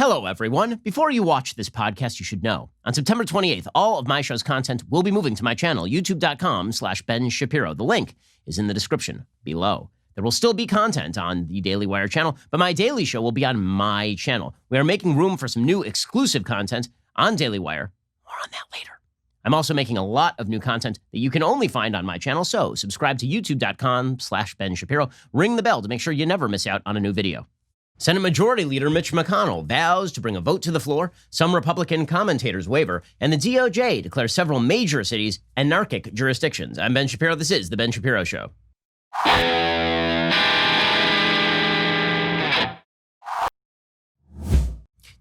Hello, everyone. Before you watch this podcast, you should know. On September 28th, all of my show's content will be moving to my channel, youtube.com/Ben Shapiro. The link is in the description below. There will still be content on the Daily Wire channel, but my daily show will be on my channel. We are making room for some new exclusive content on Daily Wire. More on that later. I'm also making a lot of new content that you can only find on my channel, so subscribe to youtube.com/Ben Shapiro. Ring the bell to make sure you never miss out on a new video. Senate Majority Leader Mitch McConnell vows to bring a vote to the floor, some Republican commentators waver, and the DOJ declares several major cities anarchic jurisdictions. I'm Ben Shapiro. This is The Ben Shapiro Show.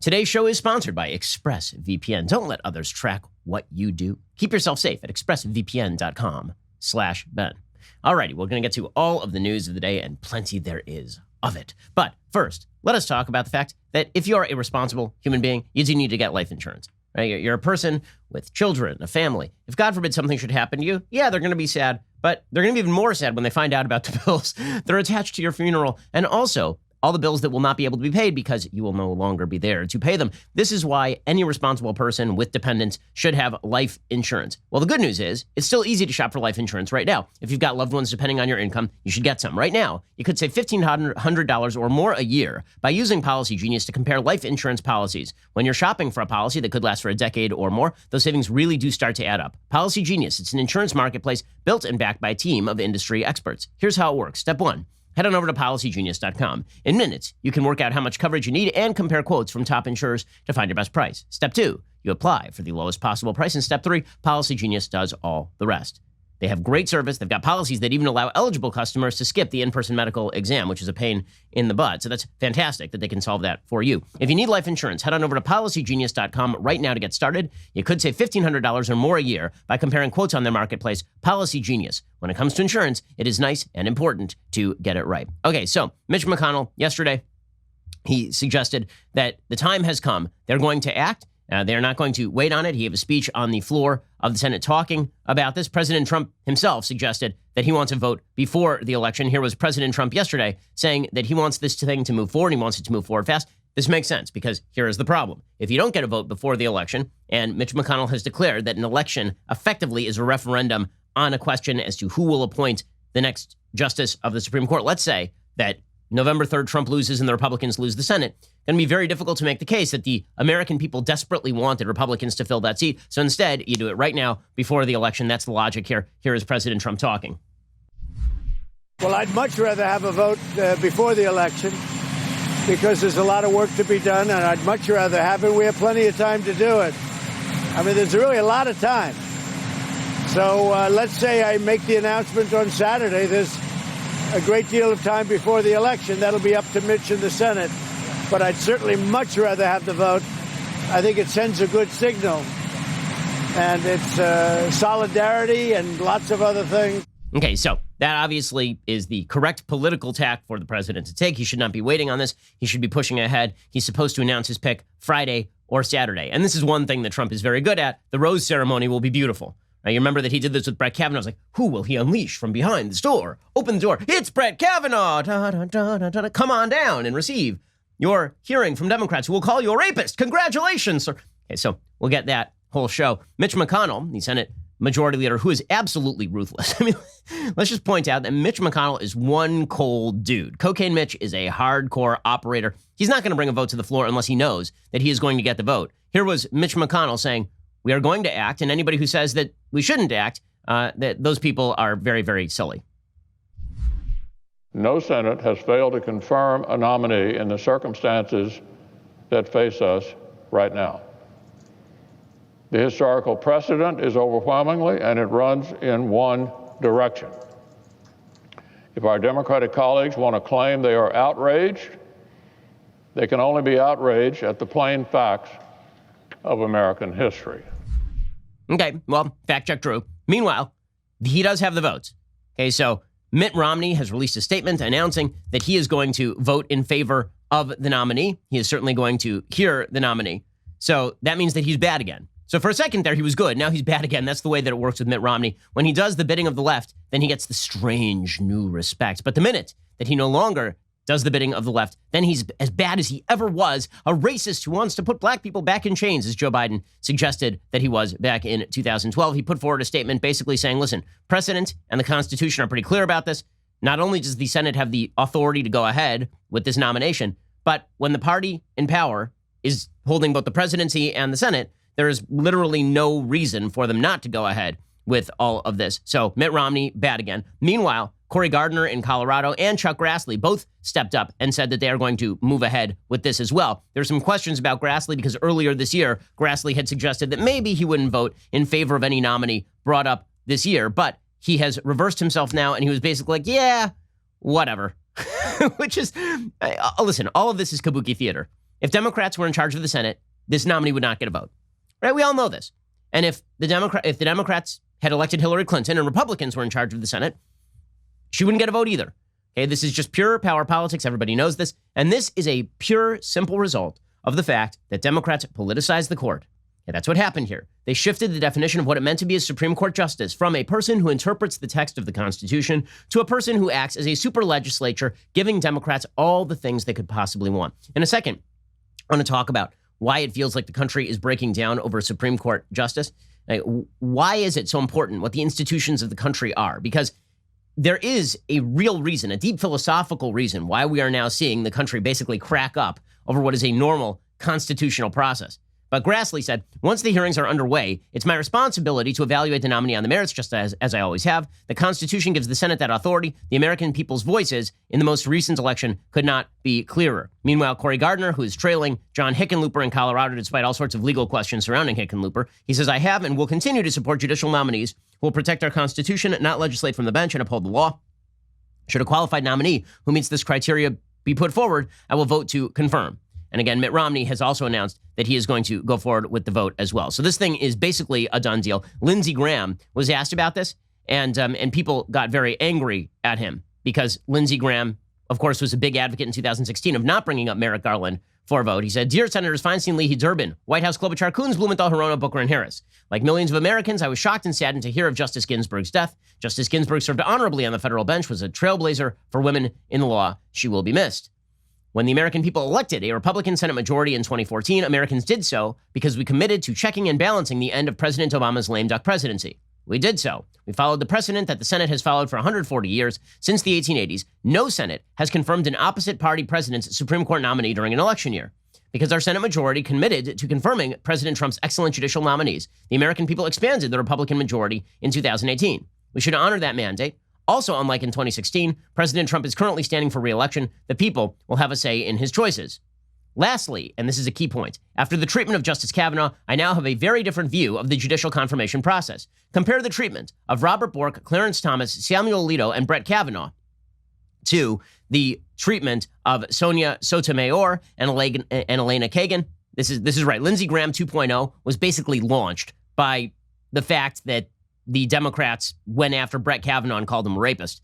Today's show is sponsored by ExpressVPN. Don't let others track what you do. Keep yourself safe at expressvpn.com/Ben. Alrighty, we're going to get to all of the news of the day, and plenty there is of it. But first, let us talk about the fact that if you're a responsible human being, you do need to get life insurance. Right? You're a person with children, a family. If God forbid something should happen to you, yeah, they're going to be sad, but they're going to be even more sad when they find out about the bills that are attached to your funeral, and also all the bills that will not be able to be paid because you will no longer be there to pay them. This is why any responsible person with dependents should have life insurance. Well, the good news is it's still easy to shop for life insurance right now. If you've got loved ones depending on your income, you should get some. Right now, you could save $1,500 or more a year by using Policy Genius to compare life insurance policies. When you're shopping for a policy that could last for a decade or more, those savings really do start to add up. Policy Genius, it's an insurance marketplace built and backed by a team of industry experts. Here's how it works. Step one. Head on over to PolicyGenius.com. In minutes, you can work out how much coverage you need and compare quotes from top insurers to find your best price. Step 2, you apply for the lowest possible price. And Step 3, Policy Genius does all the rest. They have great service. They've got policies that even allow eligible customers to skip the in-person medical exam, which is a pain in the butt. So that's fantastic that they can solve that for you. If you need life insurance, head on over to PolicyGenius.com right now to get started. You could save $1,500 or more a year by comparing quotes on their marketplace, Policy Genius. When it comes to insurance, it is nice and important to get it right. Okay, so Mitch McConnell, yesterday, he suggested that the time has come. They're going to act. They're not going to wait on it. He gave a speech on the floor of the Senate talking about this. President Trump himself suggested that he wants a vote before the election. Here was President Trump yesterday saying that he wants this thing to move forward. He wants it to move forward fast. This makes sense because here is the problem. If you don't get a vote before the election, and Mitch McConnell has declared that an election effectively is a referendum on a question as to who will appoint the next justice of the Supreme Court. Let's say that November 3rd, Trump loses and the Republicans lose the Senate. It's going to be very difficult to make the case that the American people desperately wanted Republicans to fill that seat. So instead, you do it right now before the election. That's the logic here. Here is President Trump talking. Well, I'd much rather have a vote before the election because there's a lot of work to be done, and I'd much rather have it. We have plenty of time to do it. I mean, there's really a lot of time. So let's say I make the announcement on Saturday. There's a great deal of time before the election. That'll be up to Mitch and the Senate. But I'd certainly much rather have the vote. I think it sends a good signal. And it's solidarity and lots of other things. Okay, so that obviously is the correct political tack for the president to take. He should not be waiting on this. He should be pushing ahead. He's supposed to announce his pick Friday or Saturday. And this is one thing that Trump is very good at. The rose ceremony will be beautiful. Now, you remember that he did this with Brett Kavanaugh. I was like, who will he unleash from behind this door? Open the door. It's Brett Kavanaugh. Da, da, da, da, da. Come on down and receive your hearing from Democrats who will call you a rapist. Congratulations, sir. Okay, so we'll get that whole show. Mitch McConnell, the Senate Majority Leader, who is absolutely ruthless. I mean, let's just point out that Mitch McConnell is one cold dude. Cocaine Mitch is a hardcore operator. He's not going to bring a vote to the floor unless he knows that he is going to get the vote. Here was Mitch McConnell saying, we are going to act, and anybody who says that we shouldn't act, that those people are very, very silly. No Senate has failed to confirm a nominee in the circumstances that face us right now. The historical precedent is overwhelmingly, and it runs in one direction. If our Democratic colleagues want to claim they are outraged, they can only be outraged at the plain facts of American history. Okay, well, fact check true. Meanwhile, he does have the votes. Okay, so Mitt Romney has released a statement announcing that he is going to vote in favor of the nominee. He is certainly going to hear the nominee. So that means that he's bad again. So for a second there, he was good. Now he's bad again. That's the way that it works with Mitt Romney. When he does the bidding of the left, then he gets the strange new respect. But the minute that he no longer does the bidding of the left, then he's as bad as he ever was, a racist who wants to put black people back in chains, as Joe Biden suggested that he was back in 2012. He put forward a statement basically saying, listen, precedent and the Constitution are pretty clear about this. Not only does the Senate have the authority to go ahead with this nomination, but when the party in power is holding both the presidency and the Senate, there is literally no reason for them not to go ahead with all of this. So Mitt Romney, bad again. Meanwhile, Cory Gardner in Colorado and Chuck Grassley both stepped up and said that they are going to move ahead with this as well. There's some questions about Grassley because earlier this year, Grassley had suggested that maybe he wouldn't vote in favor of any nominee brought up this year, but he has reversed himself now, and he was basically like, yeah, whatever. Which is, listen, all of this is kabuki theater. If Democrats were in charge of the Senate, this nominee would not get a vote. Right? We all know this. And if the Democrats had elected Hillary Clinton and Republicans were in charge of the Senate, she wouldn't get a vote either. Okay, this is just pure power politics. Everybody knows this. And this is a pure, simple result of the fact that Democrats politicized the court. And that's what happened here. They shifted the definition of what it meant to be a Supreme Court justice from a person who interprets the text of the Constitution to a person who acts as a super legislature, giving Democrats all the things they could possibly want. In a second, I want to talk about why it feels like the country is breaking down over a Supreme Court justice. Why is it so important what the institutions of the country are? Because there is a real reason, a deep philosophical reason why we are now seeing the country basically crack up over what is a normal constitutional process. But Grassley said, once the hearings are underway, it's my responsibility to evaluate the nominee on the merits, just as I always have. The Constitution gives the Senate that authority. The American people's voices in the most recent election could not be clearer. Meanwhile, Cory Gardner, who is trailing John Hickenlooper in Colorado despite all sorts of legal questions surrounding Hickenlooper, he says, I have and will continue to support judicial nominees who will protect our Constitution, not legislate from the bench, and uphold the law. Should a qualified nominee who meets this criteria be put forward, I will vote to confirm. And again, Mitt Romney has also announced that he is going to go forward with the vote as well. So this thing is basically a done deal. Lindsey Graham was asked about this, and people got very angry at him because Lindsey Graham, of course, was a big advocate in 2016 of not bringing up Merrick Garland for a vote. He said, Dear Senators Feinstein, Leahy, Durbin, White House Klobuchar, Coons, Blumenthal, Hirono, Booker, and Harris. Like millions of Americans, I was shocked and saddened to hear of Justice Ginsburg's death. Justice Ginsburg served honorably on the federal bench, was a trailblazer for women in the law. She will be missed. When the American people elected a Republican Senate majority in 2014, Americans did so because we committed to checking and balancing the end of President Obama's lame duck presidency. We did so. We followed the precedent that the Senate has followed for 140 years. Since the 1880s, no Senate has confirmed an opposite party president's Supreme Court nominee during an election year. Because our Senate majority committed to confirming President Trump's excellent judicial nominees, the American people expanded the Republican majority in 2018. We should honor that mandate. Also, unlike in 2016, President Trump is currently standing for re-election. The people will have a say in his choices. Lastly, and this is a key point, after the treatment of Justice Kavanaugh, I now have a very different view of the judicial confirmation process. Compare the treatment of Robert Bork, Clarence Thomas, Samuel Alito, and Brett Kavanaugh to the treatment of Sonia Sotomayor and Elena Kagan. This is right. Lindsey Graham 2.0 was basically launched by the fact that the Democrats went after Brett Kavanaugh and called him a rapist.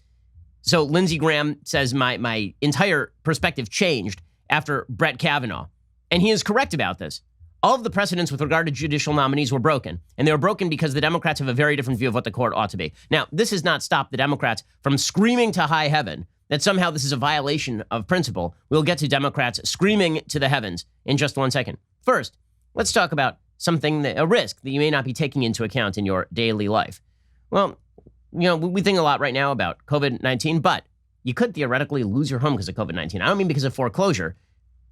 So Lindsey Graham says my entire perspective changed after Brett Kavanaugh. And he is correct about this. All of the precedents with regard to judicial nominees were broken. And they were broken because the Democrats have a very different view of what the court ought to be. Now, this has not stopped the Democrats from screaming to high heaven that somehow this is a violation of principle. We'll get to Democrats screaming to the heavens in just 1 second. First, let's talk about a risk that you may not be taking into account in your daily life. Well, we think a lot right now about COVID-19, but you could theoretically lose your home because of COVID-19. I don't mean because of foreclosure.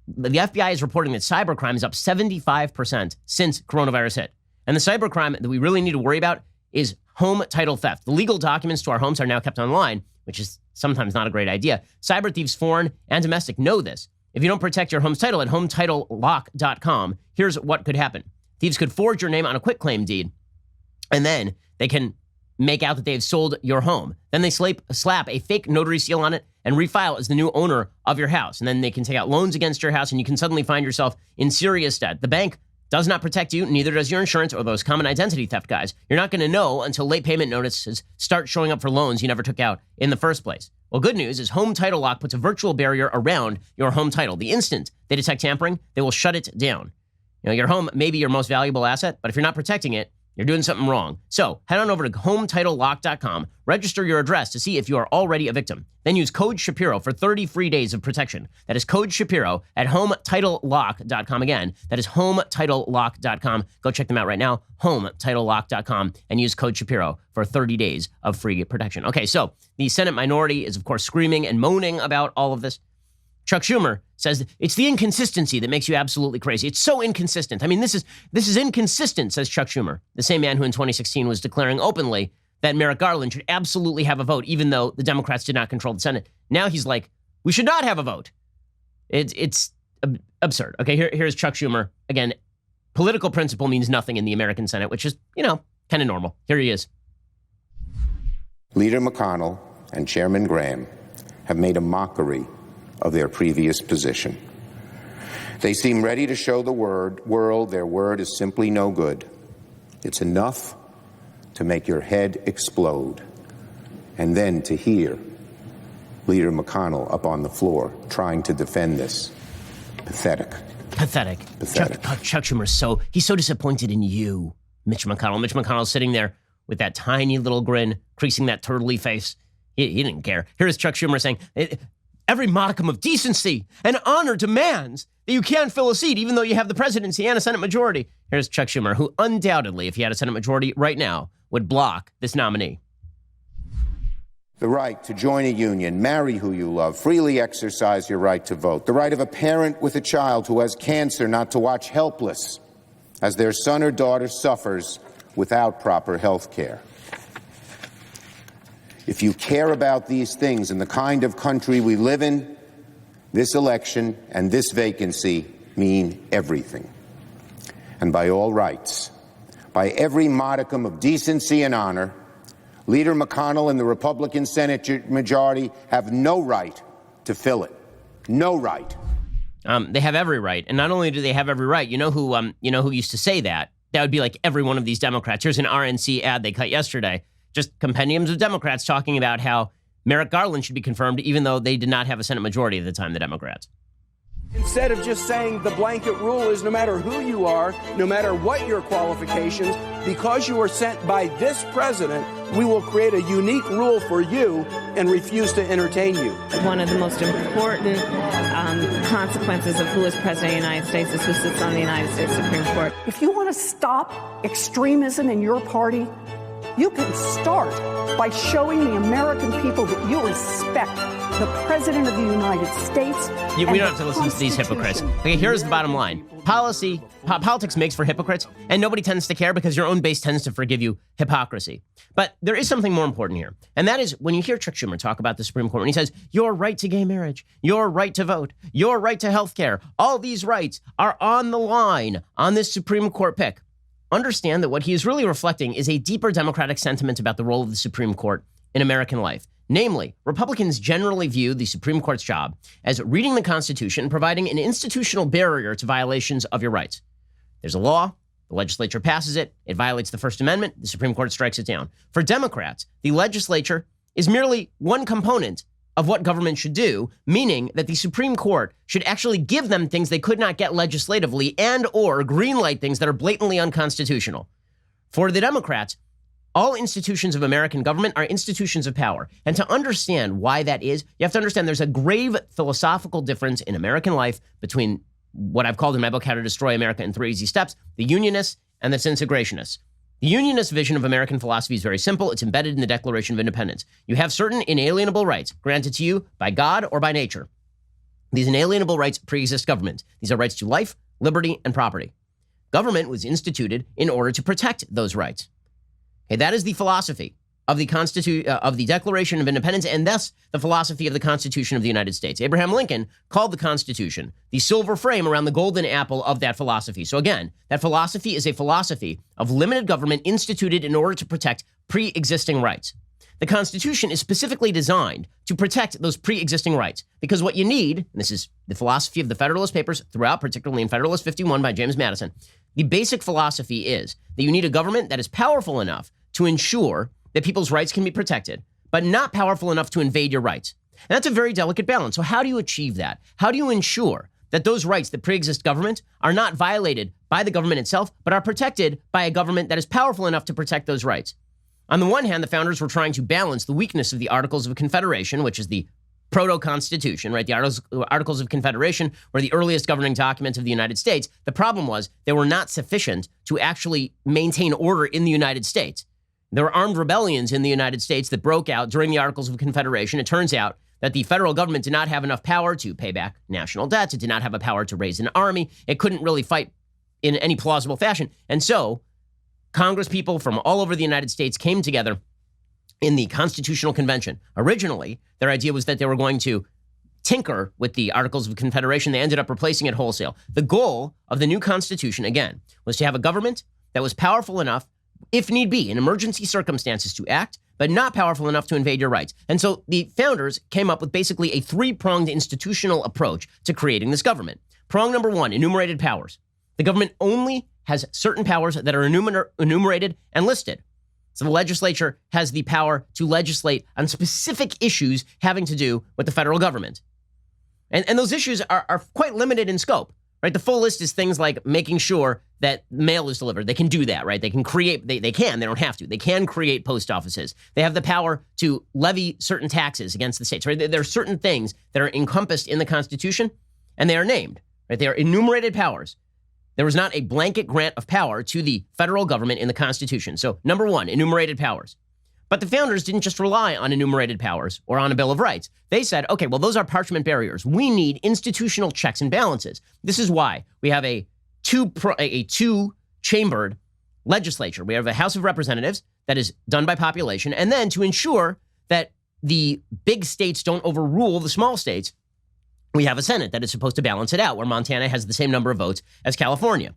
The FBI is reporting that cybercrime is up 75% since coronavirus hit. And the cybercrime that we really need to worry about is home title theft. The legal documents to our homes are now kept online, which is sometimes not a great idea. Cyber thieves, foreign and domestic, know this. If you don't protect your home's title at HometitleLock.com, here's what could happen. Thieves could forge your name on a quitclaim deed, and then they can make out that they've sold your home. Then they slap a fake notary seal on it and refile as the new owner of your house. And then they can take out loans against your house, and you can suddenly find yourself in serious debt. The bank does not protect you, neither does your insurance or those common identity theft guys. You're not going to know until late payment notices start showing up for loans you never took out in the first place. Well, good news is Home Title Lock puts a virtual barrier around your home title. The instant they detect tampering, they will shut it down. Your home may be your most valuable asset, but if you're not protecting it, You're doing something wrong. So head on over to HomeTitleLock.com, register your address to see if you are already a victim. Then use code Shapiro for 30 free days of protection. That is code Shapiro at HomeTitleLock.com. Again, that is HomeTitleLock.com. Go check them out right now, HomeTitleLock.com, and use code Shapiro for 30 days of free protection. Okay, so the Senate minority is, of course, screaming and moaning about all of this. Chuck Schumer says it's the inconsistency that makes you absolutely crazy. It's so inconsistent. I mean, this is inconsistent, says Chuck Schumer, the same man who in 2016 was declaring openly that Merrick Garland should absolutely have a vote, even though the Democrats did not control the Senate. Now he's like, we should not have a vote. It's absurd. Okay, here's Chuck Schumer. Again, political principle means nothing in the American Senate, which is, kind of normal. Here he is. Leader McConnell and Chairman Graham have made a mockery of their previous position. They seem ready to show the world their word is simply no good. It's enough to make your head explode. And then to hear Leader McConnell up on the floor trying to defend this. Pathetic. Pathetic. Chuck Schumer, he's so disappointed in you, Mitch McConnell. Mitch McConnell's sitting there with that tiny little grin, creasing that turtley face. He didn't care. Here's Chuck Schumer saying, every modicum of decency and honor demands that you can't fill a seat even though you have the presidency and a Senate majority. Here's Chuck Schumer, who undoubtedly, if he had a Senate majority right now, would block this nominee. The right to join a union, marry who you love, freely exercise your right to vote. The right of a parent with a child who has cancer not to watch helpless as their son or daughter suffers without proper health care. If you care about these things and the kind of country we live in, this election and this vacancy mean everything. And by all rights, by every modicum of decency and honor, Leader McConnell and the Republican Senate majority have no right to fill it. No right. They have every right. And not only do they have every right, you know who used to say that? That would be like every one of these Democrats. Here's an RNC ad they cut yesterday. Just compendiums of Democrats talking about how Merrick Garland should be confirmed, even though they did not have a Senate majority at the time, the Democrats. Instead of just saying the blanket rule is no matter who you are, no matter what your qualifications, because you are sent by this president, we will create a unique rule for you and refuse to entertain you. One of the most important consequences of who is president of the United States is who sits on the United States Supreme Court. If you want to stop extremism in your party, you can start by showing the American people that you respect the President of the United States. We don't have to listen to these hypocrites. Okay, here's the bottom line. Politics makes for hypocrites, and nobody tends to care because your own base tends to forgive you hypocrisy. But there is something more important here, and that is when you hear Chuck Schumer talk about the Supreme Court, and he says, your right to gay marriage, your right to vote, your right to health care, all these rights are on the line on this Supreme Court pick. Understand that what he is really reflecting is a deeper democratic sentiment about the role of the Supreme Court in American life. Namely, Republicans generally view the Supreme Court's job as reading the Constitution and providing an institutional barrier to violations of your rights. There's a law, the legislature passes it, it violates the First Amendment, the Supreme Court strikes it down. For Democrats, the legislature is merely one component of what government should do, meaning that the Supreme Court should actually give them things they could not get legislatively and or greenlight things that are blatantly unconstitutional. For the Democrats, all institutions of American government are institutions of power. And to understand why that is, you have to understand there's a grave philosophical difference in American life between what I've called in my book, How to Destroy America in 3 Easy Steps, the Unionists and the Disintegrationists. The Unionist vision of American philosophy is very simple. It's embedded in the Declaration of Independence. You have certain inalienable rights granted to you by God or by nature. These inalienable rights pre-exist government. These are rights to life, liberty, and property. Government was instituted in order to protect those rights. Okay, that is the philosophy of the Declaration of Independence, and thus the philosophy of the Constitution of the United States. Abraham Lincoln called the Constitution the silver frame around the golden apple of that philosophy. So again, that philosophy is a philosophy of limited government instituted in order to protect pre-existing rights. The Constitution is specifically designed to protect those pre-existing rights, because what you need, and this is the philosophy of the Federalist Papers throughout, particularly in Federalist 51 by James Madison, the basic philosophy is that you need a government that is powerful enough to ensure that people's rights can be protected, but not powerful enough to invade your rights. And that's a very delicate balance. So how do you achieve that? How do you ensure that those rights that pre-exist government are not violated by the government itself, but are protected by a government that is powerful enough to protect those rights. On the one hand, the founders were trying to balance the weakness of the Articles of Confederation, which is the proto-constitution, right? The Articles of Confederation were the earliest governing documents of the United States. The problem was they were not sufficient to actually maintain order in the United States. There were armed rebellions in the United States that broke out during the Articles of Confederation. It turns out that the federal government did not have enough power to pay back national debts. It did not have a power to raise an army. It couldn't really fight in any plausible fashion. And so Congress people from all over the United States came together in the Constitutional Convention. Originally, their idea was that they were going to tinker with the Articles of Confederation. They ended up replacing it wholesale. The goal of the new Constitution, again, was to have a government that was powerful enough, if need be, in emergency circumstances to act, but not powerful enough to invade your rights. And so the founders came up with basically a three-pronged institutional approach to creating this government. Prong number one, enumerated powers. The government only has certain powers that are enumerated and listed. So the legislature has the power to legislate on specific issues having to do with the federal government. And those issues are quite limited in scope, right? The full list is things like making sure that mail is delivered. They can do that, right? They can create, they don't have to. They can create post offices. They have the power to levy certain taxes against the states, right? There are certain things that are encompassed in the Constitution, and they are named, right? They are enumerated powers. There was not a blanket grant of power to the federal government in the Constitution. So, number one, enumerated powers. But the founders didn't just rely on enumerated powers or on a Bill of Rights. They said, okay, well, those are parchment barriers. We need institutional checks and balances. This is why we have a two-chambered legislature. We have a House of Representatives that is done by population. And then to ensure that the big states don't overrule the small states, we have a Senate that is supposed to balance it out, where Montana has the same number of votes as California.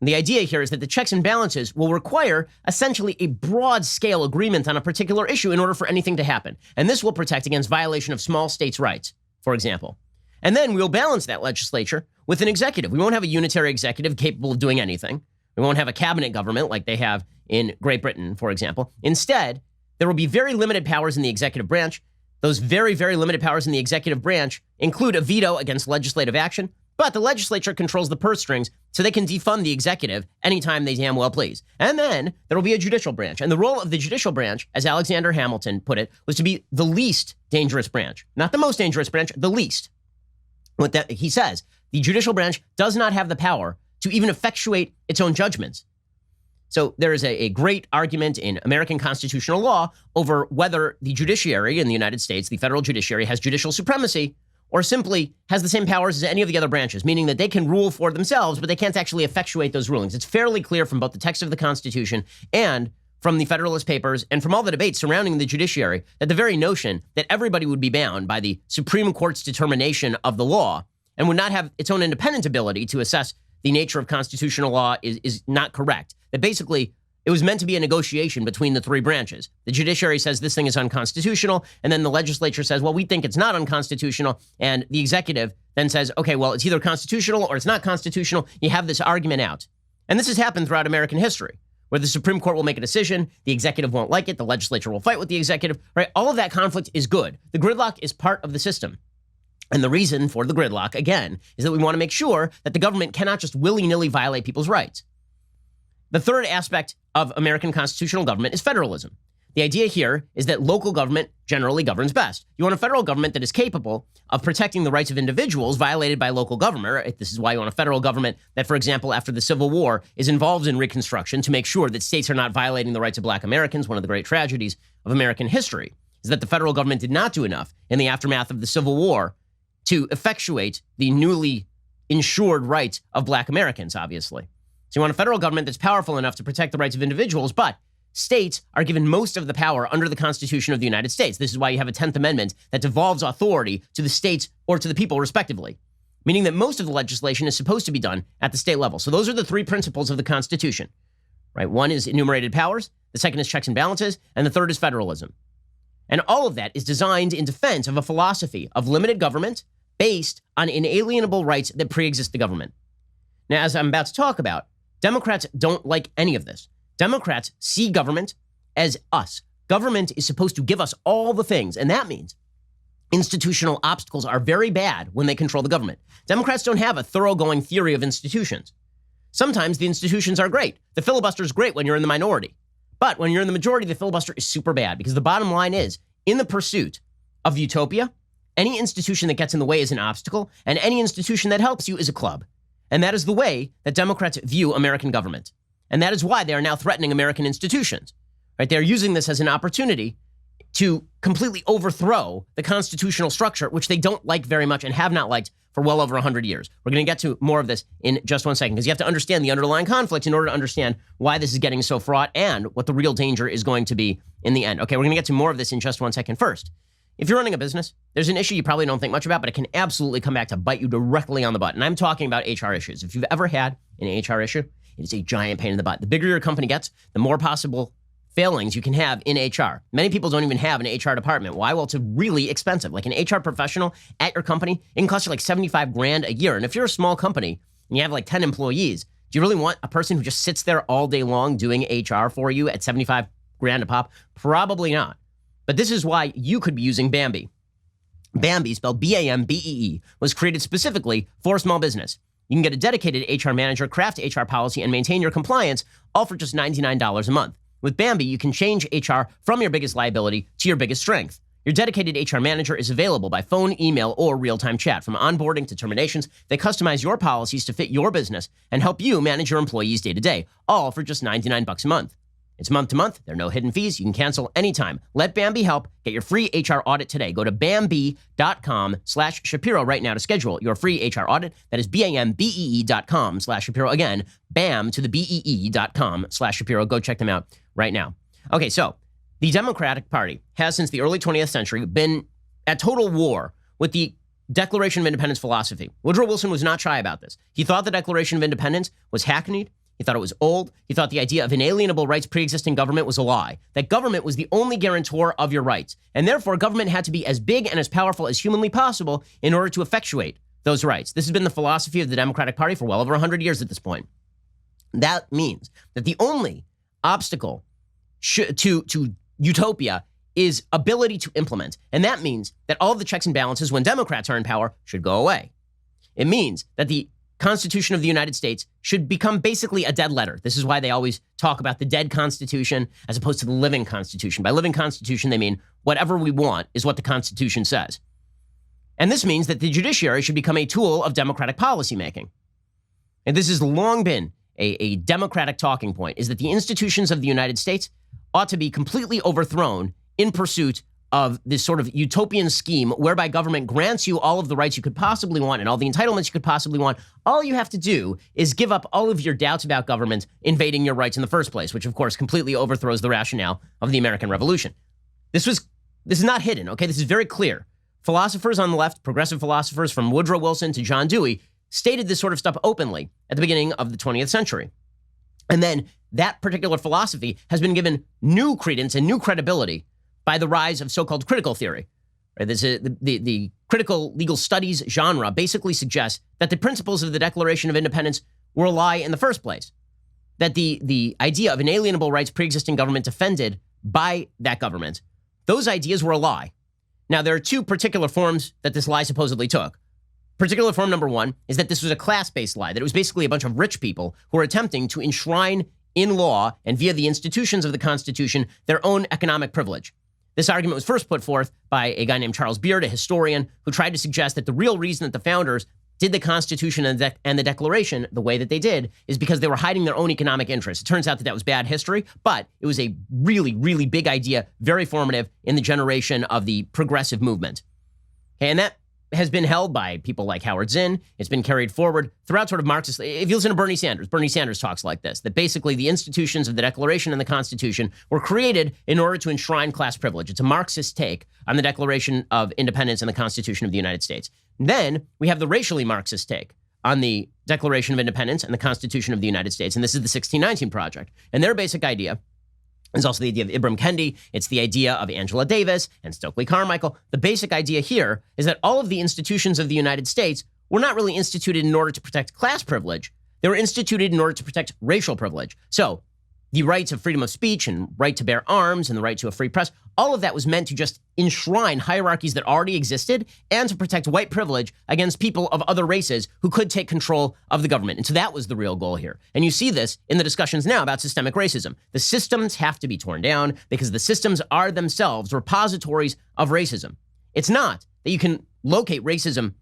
And the idea here is that the checks and balances will require essentially a broad-scale agreement on a particular issue in order for anything to happen. And this will protect against violation of small states' rights, for example. And then we'll balance that legislature with an executive. We won't have a unitary executive capable of doing anything. We won't have a cabinet government like they have in Great Britain, for example. Instead, there will be very limited powers in the executive branch. Those very, very limited powers in the executive branch include a veto against legislative action, but the legislature controls the purse strings, so they can defund the executive anytime they damn well please. And then there will be a judicial branch. And the role of the judicial branch, as Alexander Hamilton put it, was to be the least dangerous branch. Not the most dangerous branch, the least. What that, he says, the judicial branch does not have the power to even effectuate its own judgments. So there is a great argument in American constitutional law over whether the judiciary in the United States, the federal judiciary, has judicial supremacy or simply has the same powers as any of the other branches, meaning that they can rule for themselves, but they can't actually effectuate those rulings. It's fairly clear from both the text of the Constitution and from the Federalist Papers and from all the debates surrounding the judiciary that the very notion that everybody would be bound by the Supreme Court's determination of the law and would not have its own independent ability to assess the nature of constitutional law is not correct. That basically it was meant to be a negotiation between the three branches. The judiciary says this thing is unconstitutional, and then the legislature says, well, we think it's not unconstitutional, and the executive then says, okay, well, it's either constitutional or it's not constitutional. You have this argument out. And this has happened throughout American history, where the Supreme Court will make a decision, the executive won't like it, the legislature will fight with the executive, right? All of that conflict is good. The gridlock is part of the system. And the reason for the gridlock, again, is that we want to make sure that the government cannot just willy-nilly violate people's rights. The third aspect of American constitutional government is federalism. The idea here is that local government generally governs best. You want a federal government that is capable of protecting the rights of individuals violated by local government. Right? This is why you want a federal government that, for example, after the Civil War, is involved in Reconstruction to make sure that states are not violating the rights of Black Americans. One of the great tragedies of American history is that the federal government did not do enough in the aftermath of the Civil War to effectuate the newly insured rights of Black Americans, obviously. So you want a federal government that's powerful enough to protect the rights of individuals, but states are given most of the power under the Constitution of the United States. This is why you have a 10th Amendment that devolves authority to the states or to the people, respectively, meaning that most of the legislation is supposed to be done at the state level. So those are the three principles of the Constitution, right? One is enumerated powers, the second is checks and balances, and the third is federalism. And all of that is designed in defense of a philosophy of limited government based on inalienable rights that pre-exist the government. Now, as I'm about to talk about, Democrats don't like any of this. Democrats see government as us. Government is supposed to give us all the things, and that means institutional obstacles are very bad when they control the government. Democrats don't have a thoroughgoing theory of institutions. Sometimes the institutions are great. The filibuster is great when you're in the minority. But when you're in the majority, the filibuster is super bad, because the bottom line is, in the pursuit of utopia, any institution that gets in the way is an obstacle, and any institution that helps you is a club. And that is the way that Democrats view American government. And that is why they are now threatening American institutions. Right? They're using this as an opportunity to completely overthrow the constitutional structure, which they don't like very much and have not liked for well over 100 years. We're going to get to more of this in just one second, because you have to understand the underlying conflict in order to understand why this is getting so fraught and what the real danger is going to be in the end. Okay, we're going to get to more of this in just one second. First, if you're running a business, there's an issue you probably don't think much about, but it can absolutely come back to bite you directly on the butt. And I'm talking about HR issues. If you've ever had an HR issue, it is a giant pain in the butt. The bigger your company gets, the more possible failings you can have in HR. Many people don't even have an HR department. Why? Well, it's really expensive. Like an HR professional at your company, it can cost you like $75,000 a year. And if you're a small company and you have like 10 employees, do you really want a person who just sits there all day long doing HR for you at $75,000 a pop? Probably not. But this is why you could be using Bambee. Bambee, spelled B-A-M-B-E-E, was created specifically for small business. You can get a dedicated HR manager, craft HR policy, and maintain your compliance, all for just $99 a month. With Bambee, you can change HR from your biggest liability to your biggest strength. Your dedicated HR manager is available by phone, email, or real-time chat. From onboarding to terminations, they customize your policies to fit your business and help you manage your employees day to day, all for just $99 a month. It's month to month. There are no hidden fees. You can cancel anytime. Let Bambee help. Get your free HR audit today. Go to Bambee.com/Shapiro right now to schedule your free HR audit. That is BAMBEE.com/Shapiro. Again, BAM to the BEE.com/Shapiro. Go check them out right now. Okay, so the Democratic Party has, since the early 20th century, been at total war with the Declaration of Independence philosophy. Woodrow Wilson was not shy about this. He thought the Declaration of Independence was hackneyed. He thought it was old. He thought the idea of inalienable rights pre-existing government was a lie, that government was the only guarantor of your rights, and therefore government had to be as big and as powerful as humanly possible in order to effectuate those rights. This has been the philosophy of the Democratic Party for well over 100 years at this point. That means that the only obstacle to utopia is ability to implement, and that means that all of the checks and balances when Democrats are in power should go away. It means that the Constitution of the United States should become basically a dead letter. This is why they always talk about the dead Constitution as opposed to the living Constitution. By living Constitution, they mean whatever we want is what the Constitution says. And this means that the judiciary should become a tool of democratic policymaking. And this has long been a Democratic talking point, is that the institutions of the United States ought to be completely overthrown in pursuit of this sort of utopian scheme whereby government grants you all of the rights you could possibly want and all the entitlements you could possibly want. All you have to do is give up all of your doubts about government invading your rights in the first place, which of course completely overthrows the rationale of the American Revolution. This is not hidden, okay? This is very clear. Philosophers on the left, progressive philosophers from Woodrow Wilson to John Dewey, stated this sort of stuff openly at the beginning of the 20th century. And then that particular philosophy has been given new credence and new credibility by the rise of so-called critical theory. Right? The critical legal studies genre basically suggests that the principles of the Declaration of Independence were a lie in the first place, that the idea of inalienable rights pre-existing government defended by that government, those ideas were a lie. Now, there are two particular forms that this lie supposedly took. Particular form number one is that this was a class-based lie, that it was basically a bunch of rich people who were attempting to enshrine in law and via the institutions of the Constitution their own economic privilege. This argument was first put forth by a guy named Charles Beard, a historian, who tried to suggest that the real reason that the founders did the Constitution and the Declaration the way that they did is because they were hiding their own economic interests. It turns out that that was bad history, but it was a really, really big idea, very formative in the generation of the progressive movement. Okay, and that has been held by people like Howard Zinn. It's been carried forward throughout sort of Marxist. If you listen to Bernie Sanders talks like this, that basically the institutions of the Declaration and the Constitution were created in order to enshrine class privilege. It's a Marxist take on the Declaration of Independence and the Constitution of the United States. Then we have the racially Marxist take on the Declaration of Independence and the Constitution of the United States. And this is the 1619 Project. And their basic idea is also the idea of Ibram Kendi. It's the idea of Angela Davis and Stokely Carmichael. The basic idea here is that all of the institutions of the United States were not really instituted in order to protect class privilege. They were instituted in order to protect racial privilege. So the rights of freedom of speech and right to bear arms and the right to a free press, all of that was meant to just enshrine hierarchies that already existed and to protect white privilege against people of other races who could take control of the government. And so that was the real goal here. And you see this in the discussions now about systemic racism. The systems have to be torn down because the systems are themselves repositories of racism. It's not that you can locate racism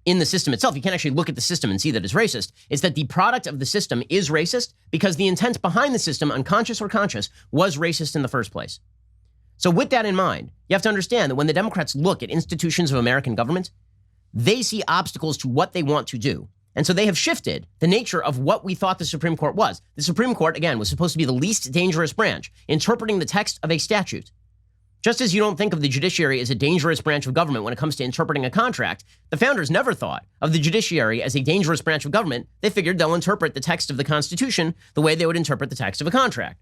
in the system itself. You can't actually look at the system and see that it's racist. It's that the product of the system is racist because the intent behind the system, unconscious or conscious, was racist in the first place. So with that in mind, you have to understand that when the Democrats look at institutions of American government, they see obstacles to what they want to do. And so they have shifted the nature of what we thought the Supreme Court was. The Supreme Court, again, was supposed to be the least dangerous branch, interpreting the text of a statute. Just as you don't think of the judiciary as a dangerous branch of government when it comes to interpreting a contract, the founders never thought of the judiciary as a dangerous branch of government. They figured they'll interpret the text of the Constitution the way they would interpret the text of a contract.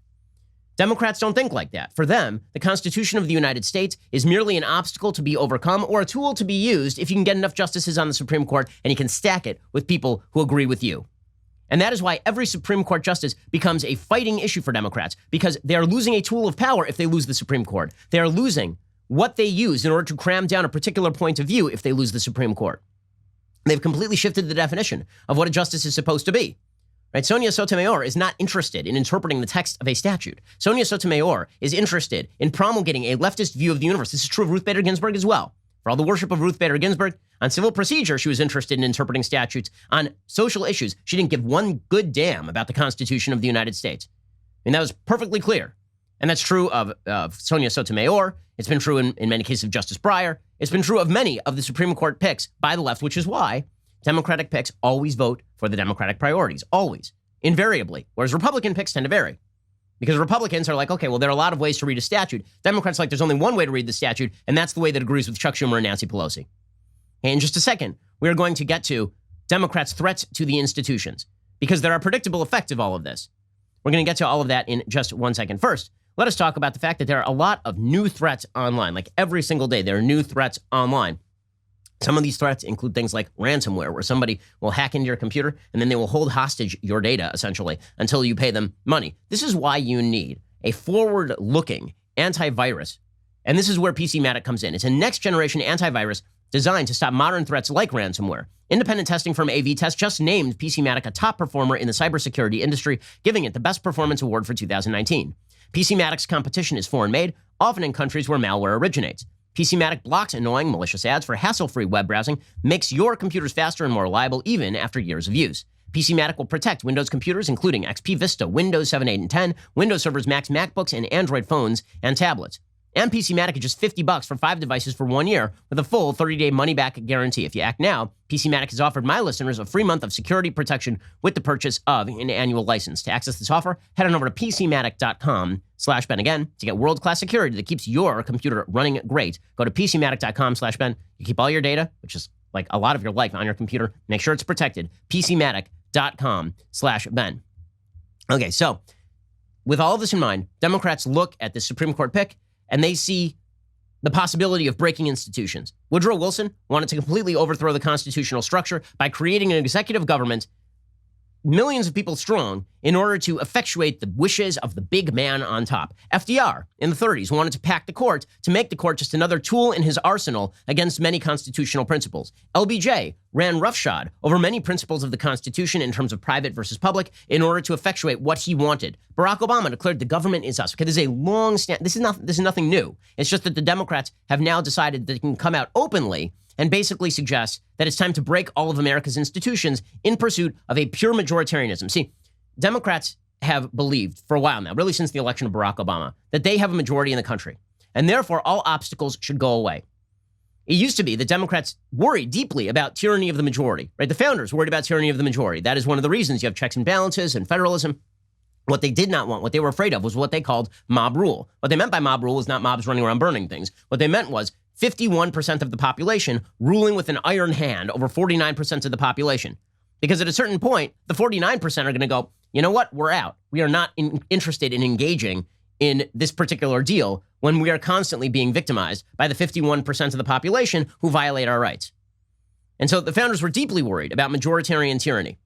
Democrats don't think like that. For them, the Constitution of the United States is merely an obstacle to be overcome or a tool to be used if you can get enough justices on the Supreme Court and you can stack it with people who agree with you. And that is why every Supreme Court justice becomes a fighting issue for Democrats, because they are losing a tool of power if they lose the Supreme Court. They are losing what they use in order to cram down a particular point of view if they lose the Supreme Court. They've completely shifted the definition of what a justice is supposed to be. Right? Sonia Sotomayor is not interested in interpreting the text of a statute. Sonia Sotomayor is interested in promulgating a leftist view of the universe. This is true of Ruth Bader Ginsburg as well. For all the worship of Ruth Bader Ginsburg, on civil procedure, she was interested in interpreting statutes. On social issues, she didn't give one good damn about the Constitution of the United States. And that was perfectly clear. And that's true of Sonia Sotomayor. It's been true in many cases of Justice Breyer. It's been true of many of the Supreme Court picks by the left, which is why Democratic picks always vote for the Democratic priorities, always, invariably, whereas Republican picks tend to vary. Because Republicans are like, okay, well, there are a lot of ways to read a statute. Democrats are like, there's only one way to read the statute, and that's the way that agrees with Chuck Schumer and Nancy Pelosi. And in just a second, we are going to get to Democrats' threats to the institutions, because there are predictable effects of all of this. We're going to get to all of that in just 1 second. First, let us talk about the fact that there are a lot of new threats online. Like every single day, there are new threats online. Some of these threats include things like ransomware, where somebody will hack into your computer and then they will hold hostage your data, essentially, until you pay them money. This is why you need a forward-looking antivirus. And this is where PCmatic comes in. It's a next-generation antivirus designed to stop modern threats like ransomware. Independent testing firm AV-Test just named PCmatic a top performer in the cybersecurity industry, giving it the Best Performance Award for 2019. PCmatic's competition is foreign-made, often in countries where malware originates. PCmatic blocks annoying malicious ads for hassle-free web browsing, makes your computers faster and more reliable even after years of use. PCmatic will protect Windows computers, including XP Vista, Windows 7, 8, and 10, Windows servers, Macs, MacBooks, and Android phones and tablets. And PCmatic is just $50 for 5 devices for 1 year with a full 30-day money-back guarantee. If you act now, PCmatic has offered my listeners a free month of security protection with the purchase of an annual license. To access this offer, head on over to PCmatic.com/Ben. Again, to get world-class security that keeps your computer running great, go to PCmatic.com/Ben. You keep all your data, which is like a lot of your life on your computer. Make sure it's protected. PCmatic.com/Ben. Okay, so with all of this in mind, Democrats look at the Supreme Court pick and they see the possibility of breaking institutions. Woodrow Wilson wanted to completely overthrow the constitutional structure by creating an executive government, millions of people strong, in order to effectuate the wishes of the big man on top. FDR, in the 30s, wanted to pack the court to make the court just another tool in his arsenal against many constitutional principles. LBJ ran roughshod over many principles of the Constitution in terms of private versus public in order to effectuate what he wanted. Barack Obama declared the government is us. Okay, this is a long stand. This is nothing new. It's just that the Democrats have now decided that they can come out openly and basically suggest that it's time to break all of America's institutions in pursuit of a pure majoritarianism. See, Democrats have believed for a while now, really since the election of Barack Obama, that they have a majority in the country, and therefore all obstacles should go away. It used to be that Democrats worried deeply about tyranny of the majority, right? The founders worried about tyranny of the majority. That is one of the reasons you have checks and balances and federalism. What they did not want, what they were afraid of, was what they called mob rule. What they meant by mob rule was not mobs running around burning things. What they meant was 51% of the population ruling with an iron hand over 49% of the population. Because at a certain point, the 49% are going to go, you know what, we're out. We are not interested in engaging in this particular deal when we are constantly being victimized by the 51% of the population who violate our rights. And so the founders were deeply worried about majoritarian tyranny.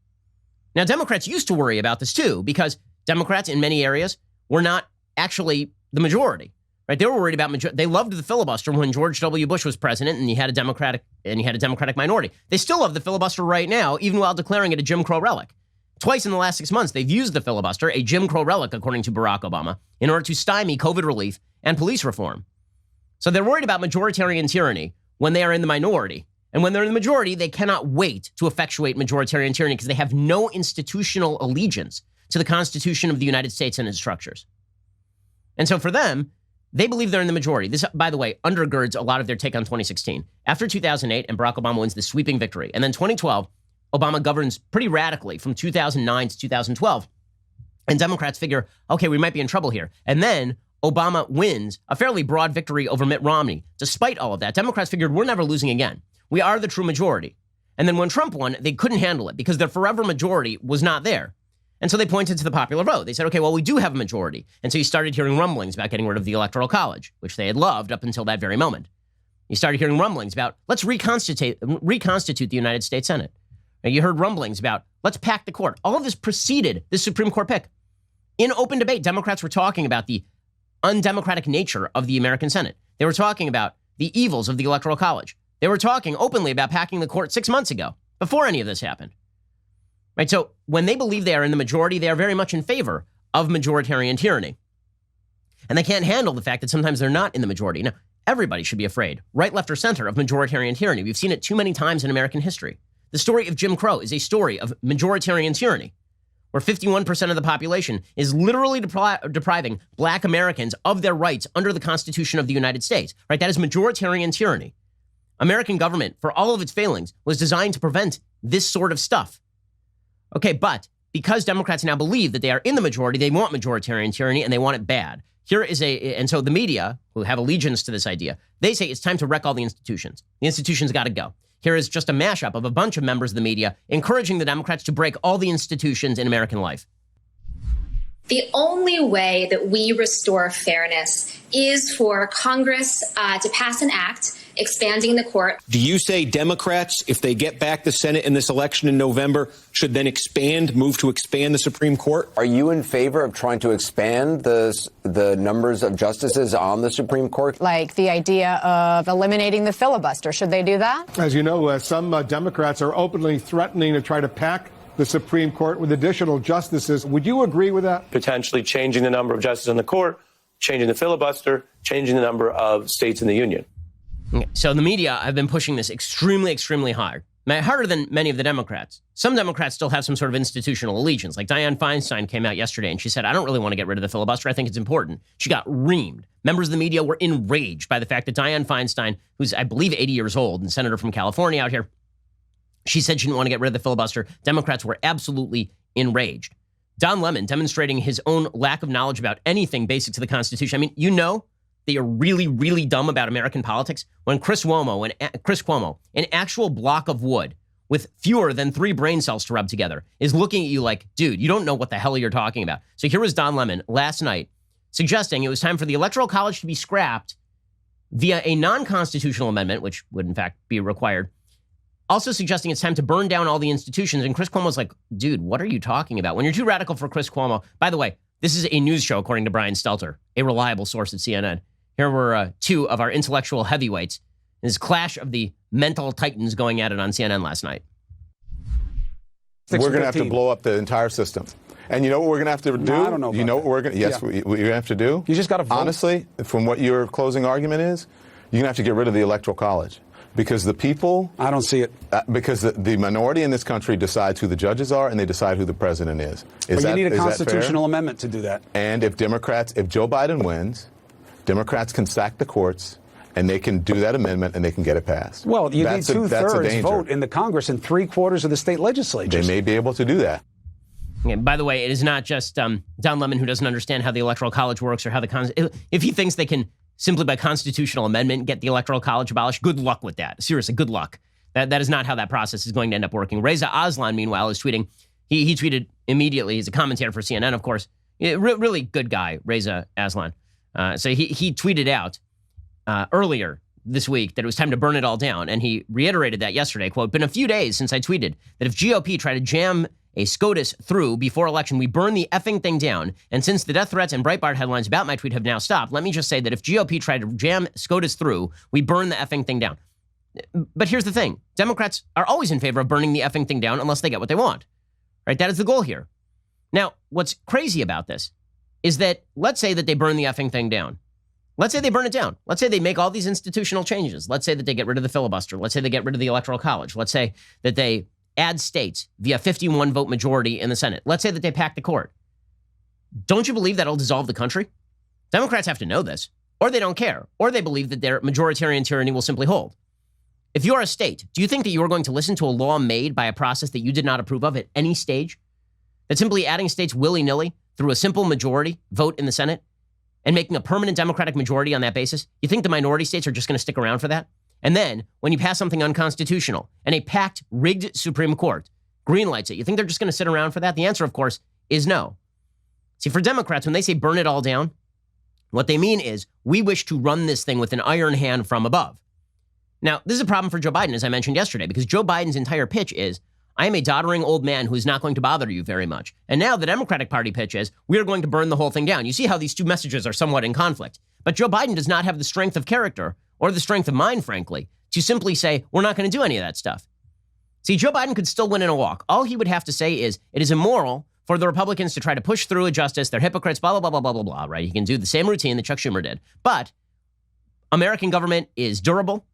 Now, Democrats used to worry about this too, because Democrats in many areas were not actually the majority. right? They were worried about they loved the filibuster when George W. Bush was president and you had a Democratic minority. They still love the filibuster right now, even while declaring it a Jim Crow relic. Twice in the last 6 months, they've used the filibuster, a Jim Crow relic, according to Barack Obama, in order to stymie COVID relief and police reform. So they're worried about majoritarian tyranny when they are in the minority. And when they're in the majority, they cannot wait to effectuate majoritarian tyranny because they have no institutional allegiance to the Constitution of the United States and its structures. And so for them, they believe they're in the majority. This, by the way, undergirds a lot of their take on 2016. After 2008, and Barack Obama wins the sweeping victory. And then 2012, Obama governs pretty radically from 2009 to 2012. And Democrats figure, okay, we might be in trouble here. And then Obama wins a fairly broad victory over Mitt Romney. Despite all of that, Democrats figured we're never losing again. We are the true majority. And then when Trump won, they couldn't handle it because their forever majority was not there. And so they pointed to the popular vote. They said, okay, well, we do have a majority. And so you started hearing rumblings about getting rid of the Electoral College, which they had loved up until that very moment. You started hearing rumblings about, let's reconstitute the United States Senate. And you heard rumblings about, let's pack the court. All of this preceded the Supreme Court pick. In open debate, Democrats were talking about the undemocratic nature of the American Senate. They were talking about the evils of the Electoral College. They were talking openly about packing the court 6 months ago, before any of this happened. Right? So when they believe they are in the majority, they are very much in favor of majoritarian tyranny. And they can't handle the fact that sometimes they're not in the majority. Now, everybody should be afraid, right, left, or center, of majoritarian tyranny. We've seen it too many times in American history. The story of Jim Crow is a story of majoritarian tyranny, where 51% of the population is literally depriving Black Americans of their rights under the Constitution of the United States. Right? That is majoritarian tyranny. American government, for all of its failings, was designed to prevent this sort of stuff. Okay, but because Democrats now believe that they are in the majority, they want majoritarian tyranny and they want it bad. And so the media, who have allegiance to this idea, they say it's time to wreck all the institutions. The institutions got to go. Here is just a mashup of a bunch of members of the media encouraging the Democrats to break all the institutions in American life. The only way that we restore fairness is for Congress to pass an act expanding the court. Do you say Democrats, if they get back the Senate in this election in November, should then move to expand the Supreme Court? Are you in favor of trying to expand the numbers of justices on the Supreme Court? Like the idea of eliminating the filibuster. Should they do that? As you know, some Democrats are openly threatening to try to pack the Supreme Court with additional justices. Would you agree with that? Potentially changing the number of justices in the court, changing the filibuster, changing the number of states in the union. Okay, so the media have been pushing this extremely, extremely hard. Harder than many of the Democrats. Some Democrats still have some sort of institutional allegiance. Like Dianne Feinstein came out yesterday and she said, I don't really want to get rid of the filibuster. I think it's important. She got reamed. Members of the media were enraged by the fact that Dianne Feinstein, who's, I believe, 80 years old and senator from California out here, she said she didn't want to get rid of the filibuster. Democrats were absolutely enraged. Don Lemon demonstrating his own lack of knowledge about anything basic to the Constitution. I mean, you know that you're really, really dumb about American politics when Chris Cuomo, an actual block of wood with fewer than 3 brain cells to rub together, is looking at you like, dude, you don't know what the hell you're talking about. So here was Don Lemon last night suggesting it was time for the Electoral College to be scrapped via a non-constitutional amendment, which would in fact be required. Also suggesting it's time to burn down all the institutions. And Chris Cuomo's like, dude, what are you talking about? When you're too radical for Chris Cuomo, by the way, this is a news show, according to Brian Stelter, a reliable source at CNN. Here were 2 of our intellectual heavyweights in this clash of the mental titans going at it on CNN last night. We're going to have to blow up the entire system. And you know what we're going to have to do? No, I don't know. You know what we're going to? Yes, Yeah. what you have to do? You just got to vote. Honestly, from what your closing argument is, you're going to have to get rid of the Electoral College. Because the people... I don't see it. Because the minority in this country decides who the judges are and they decide who the president is. But you need a constitutional amendment to do that. And if Joe Biden wins, Democrats can sack the courts and they can do that amendment and they can get it passed. Well, you need 2/3 vote in the Congress and 3/4 of the state legislatures. They may be able to do that. Yeah, by the way, it is not just Don Lemon who doesn't understand how the Electoral College works or how if he thinks they can simply by constitutional amendment get the Electoral College abolished, good luck with that. Seriously, good luck. That is not how that process is going to end up working. Reza Aslan, meanwhile, is tweeting. He tweeted immediately. He's a commentator for CNN, of course. Really good guy, Reza Aslan. So he tweeted out earlier this week that it was time to burn it all down. And he reiterated that yesterday, quote, been a few days since I tweeted that if GOP try to jam a SCOTUS through before election. We burn the effing thing down. And since the death threats and Breitbart headlines about my tweet have now stopped, let me just say that if GOP tried to jam SCOTUS through, we burn the effing thing down. But here's the thing. Democrats are always in favor of burning the effing thing down unless they get what they want. Right? That is the goal here. Now, what's crazy about this is that let's say that they burn the effing thing down. Let's say they burn it down. Let's say they make all these institutional changes. Let's say that they get rid of the filibuster. Let's say they get rid of the Electoral College. Let's say that they add states via 51 vote majority in the Senate. Let's say that they pack the court. Don't you believe that'll dissolve the country? Democrats have to know this, or they don't care, or they believe that their majoritarian tyranny will simply hold. If you're a state, do you think that you are going to listen to a law made by a process that you did not approve of at any stage? That simply adding states willy-nilly through a simple majority vote in the Senate and making a permanent Democratic majority on that basis, you think the minority states are just going to stick around for that? And then, when you pass something unconstitutional and a packed, rigged Supreme Court greenlights it, you think they're just going to sit around for that? The answer, of course, is no. See, for Democrats, when they say burn it all down, what they mean is we wish to run this thing with an iron hand from above. Now, this is a problem for Joe Biden, as I mentioned yesterday, because Joe Biden's entire pitch is, I am a doddering old man who is not going to bother you very much. And now the Democratic Party pitch is, we are going to burn the whole thing down. You see how these two messages are somewhat in conflict. But Joe Biden does not have the strength of character, or the strength of mind, frankly, to simply say, we're not going to do any of that stuff. See, Joe Biden could still win in a walk. All he would have to say is, it is immoral for the Republicans to try to push through a justice. They're hypocrites, blah, blah, blah, blah, blah, blah, blah, right? He can do the same routine that Chuck Schumer did. But American government is durable.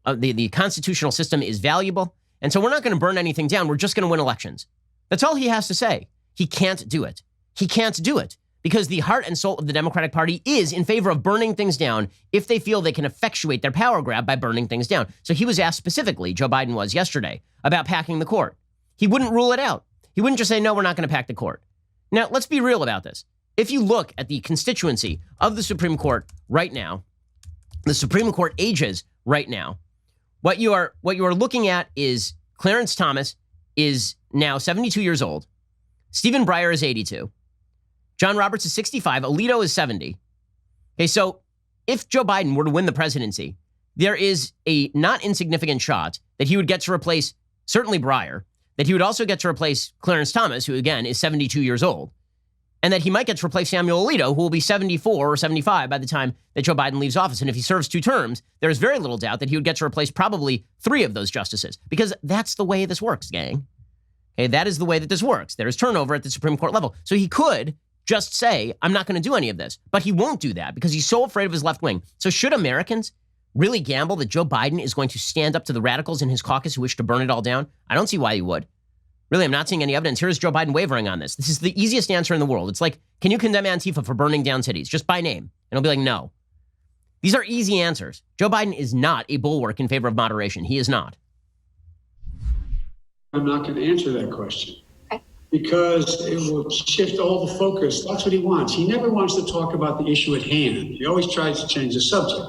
The constitutional system is valuable. And so we're not going to burn anything down. We're just going to win elections. That's all he has to say. He can't do it. He can't do it because the heart and soul of the Democratic Party is in favor of burning things down if they feel they can effectuate their power grab by burning things down. So he was asked specifically, Joe Biden was yesterday, about packing the court. He wouldn't rule it out. He wouldn't just say, no, we're not going to pack the court. Now, let's be real about this. If you look at the constituency of the Supreme Court right now, the Supreme Court ages right now, what you are looking at is Clarence Thomas is now 72 years old. Stephen Breyer is 82. John Roberts is 65. Alito is 70. Okay, so if Joe Biden were to win the presidency, there is a not insignificant shot that he would get to replace certainly Breyer, that he would also get to replace Clarence Thomas, who again is 72 years old, and that he might get to replace Samuel Alito, who will be 74 or 75 by the time that Joe Biden leaves office. And if he serves 2 terms, there's very little doubt that he would get to replace probably 3 of those justices, because that's the way this works, gang. Okay, that is the way that this works. There is turnover at the Supreme Court level. So he could just say, I'm not going to do any of this, but he won't do that because he's so afraid of his left wing. So should Americans really gamble that Joe Biden is going to stand up to the radicals in his caucus who wish to burn it all down? I don't see why he would. Really, I'm not seeing any evidence. Here's Joe Biden wavering on this. This is the easiest answer in the world. It's like, can you condemn Antifa for burning down cities? Just by name. And he'll be like, no. These are easy answers. Joe Biden is not a bulwark in favor of moderation. He is not. I'm not going to answer that question because it will shift all the focus. That's what he wants. He never wants to talk about the issue at hand. He always tries to change the subject.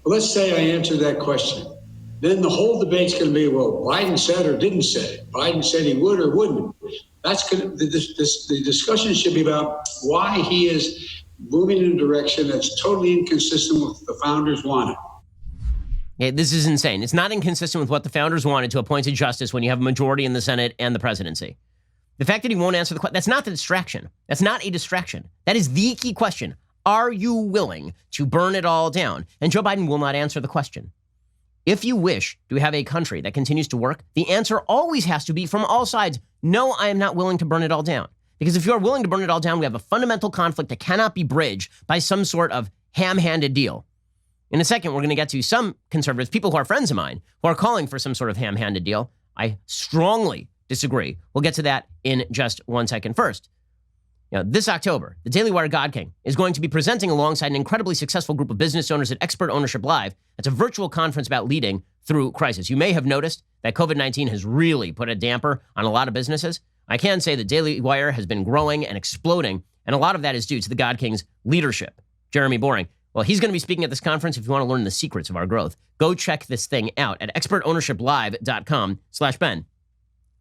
But let's say I answer that question. Then the whole debate's going to be, well, Biden said or didn't say. Biden said he would or wouldn't. That's going to, the discussion should be about why he is moving in a direction that's totally inconsistent with what the founders wanted. Yeah, this is insane. It's not inconsistent with what the founders wanted to appoint a justice when you have a majority in the Senate and the presidency. The fact that he won't answer the question, that's not the distraction. That's not a distraction. That is the key question. Are you willing to burn it all down? And Joe Biden will not answer the question. If you wish to have a country that continues to work, the answer always has to be from all sides, no, I am not willing to burn it all down. Because if you are willing to burn it all down, we have a fundamental conflict that cannot be bridged by some sort of ham-handed deal. In a second, we're going to get to some conservatives, people who are friends of mine, who are calling for some sort of ham-handed deal. I strongly disagree. We'll get to that in just 1 second. First, this October, the Daily Wire God King is going to be presenting alongside an incredibly successful group of business owners at Expert Ownership Live. It's a virtual conference about leading through crisis. You may have noticed that COVID-19 has really put a damper on a lot of businesses. I can say the Daily Wire has been growing and exploding, and a lot of that is due to the God King's leadership. Jeremy Boring. Well, he's going to be speaking at this conference. If you want to learn the secrets of our growth, go check this thing out at expertownershiplive.com/Ben.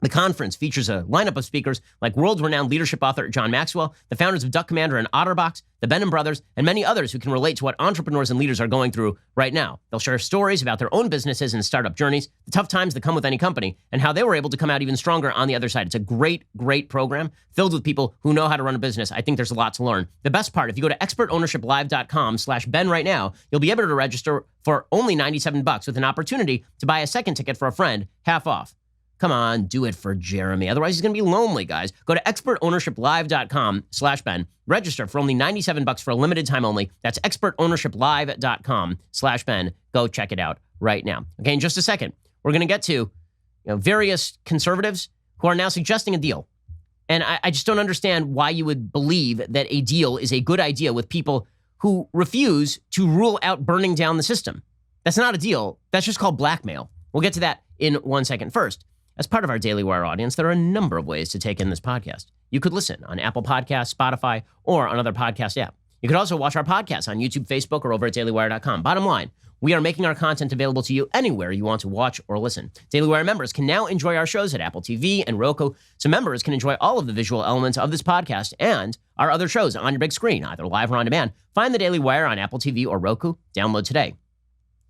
The conference features a lineup of speakers like world-renowned leadership author John Maxwell, the founders of Duck Commander and Otterbox, the Benham brothers, and many others who can relate to what entrepreneurs and leaders are going through right now. They'll share stories about their own businesses and startup journeys, the tough times that come with any company, and how they were able to come out even stronger on the other side. It's a great, great program filled with people who know how to run a business. I think there's a lot to learn. The best part, if you go to expertownershiplive.com/Ben right now, you'll be able to register for only $97 with an opportunity to buy a second ticket for a friend, half off. Come on, do it for Jeremy. Otherwise, he's going to be lonely, guys. Go to expertownershiplive.com/Ben. Register for only $97 for a limited time only. That's expertownershiplive.com/Ben. Go check it out right now. Okay, in just a second, we're going to get to various conservatives who are now suggesting a deal. And I just don't understand why you would believe that a deal is a good idea with people who refuse to rule out burning down the system. That's not a deal. That's just called blackmail. We'll get to that in 1 second. First, as part of our Daily Wire audience, there are a number of ways to take in this podcast. You could listen on Apple Podcasts, Spotify, or on other podcast apps. You could also watch our podcasts on YouTube, Facebook, or over at dailywire.com. Bottom line, we are making our content available to you anywhere you want to watch or listen. Daily Wire members can now enjoy our shows at Apple TV and Roku, so members can enjoy all of the visual elements of this podcast and our other shows on your big screen, either live or on demand. Find the Daily Wire on Apple TV or Roku. Download today.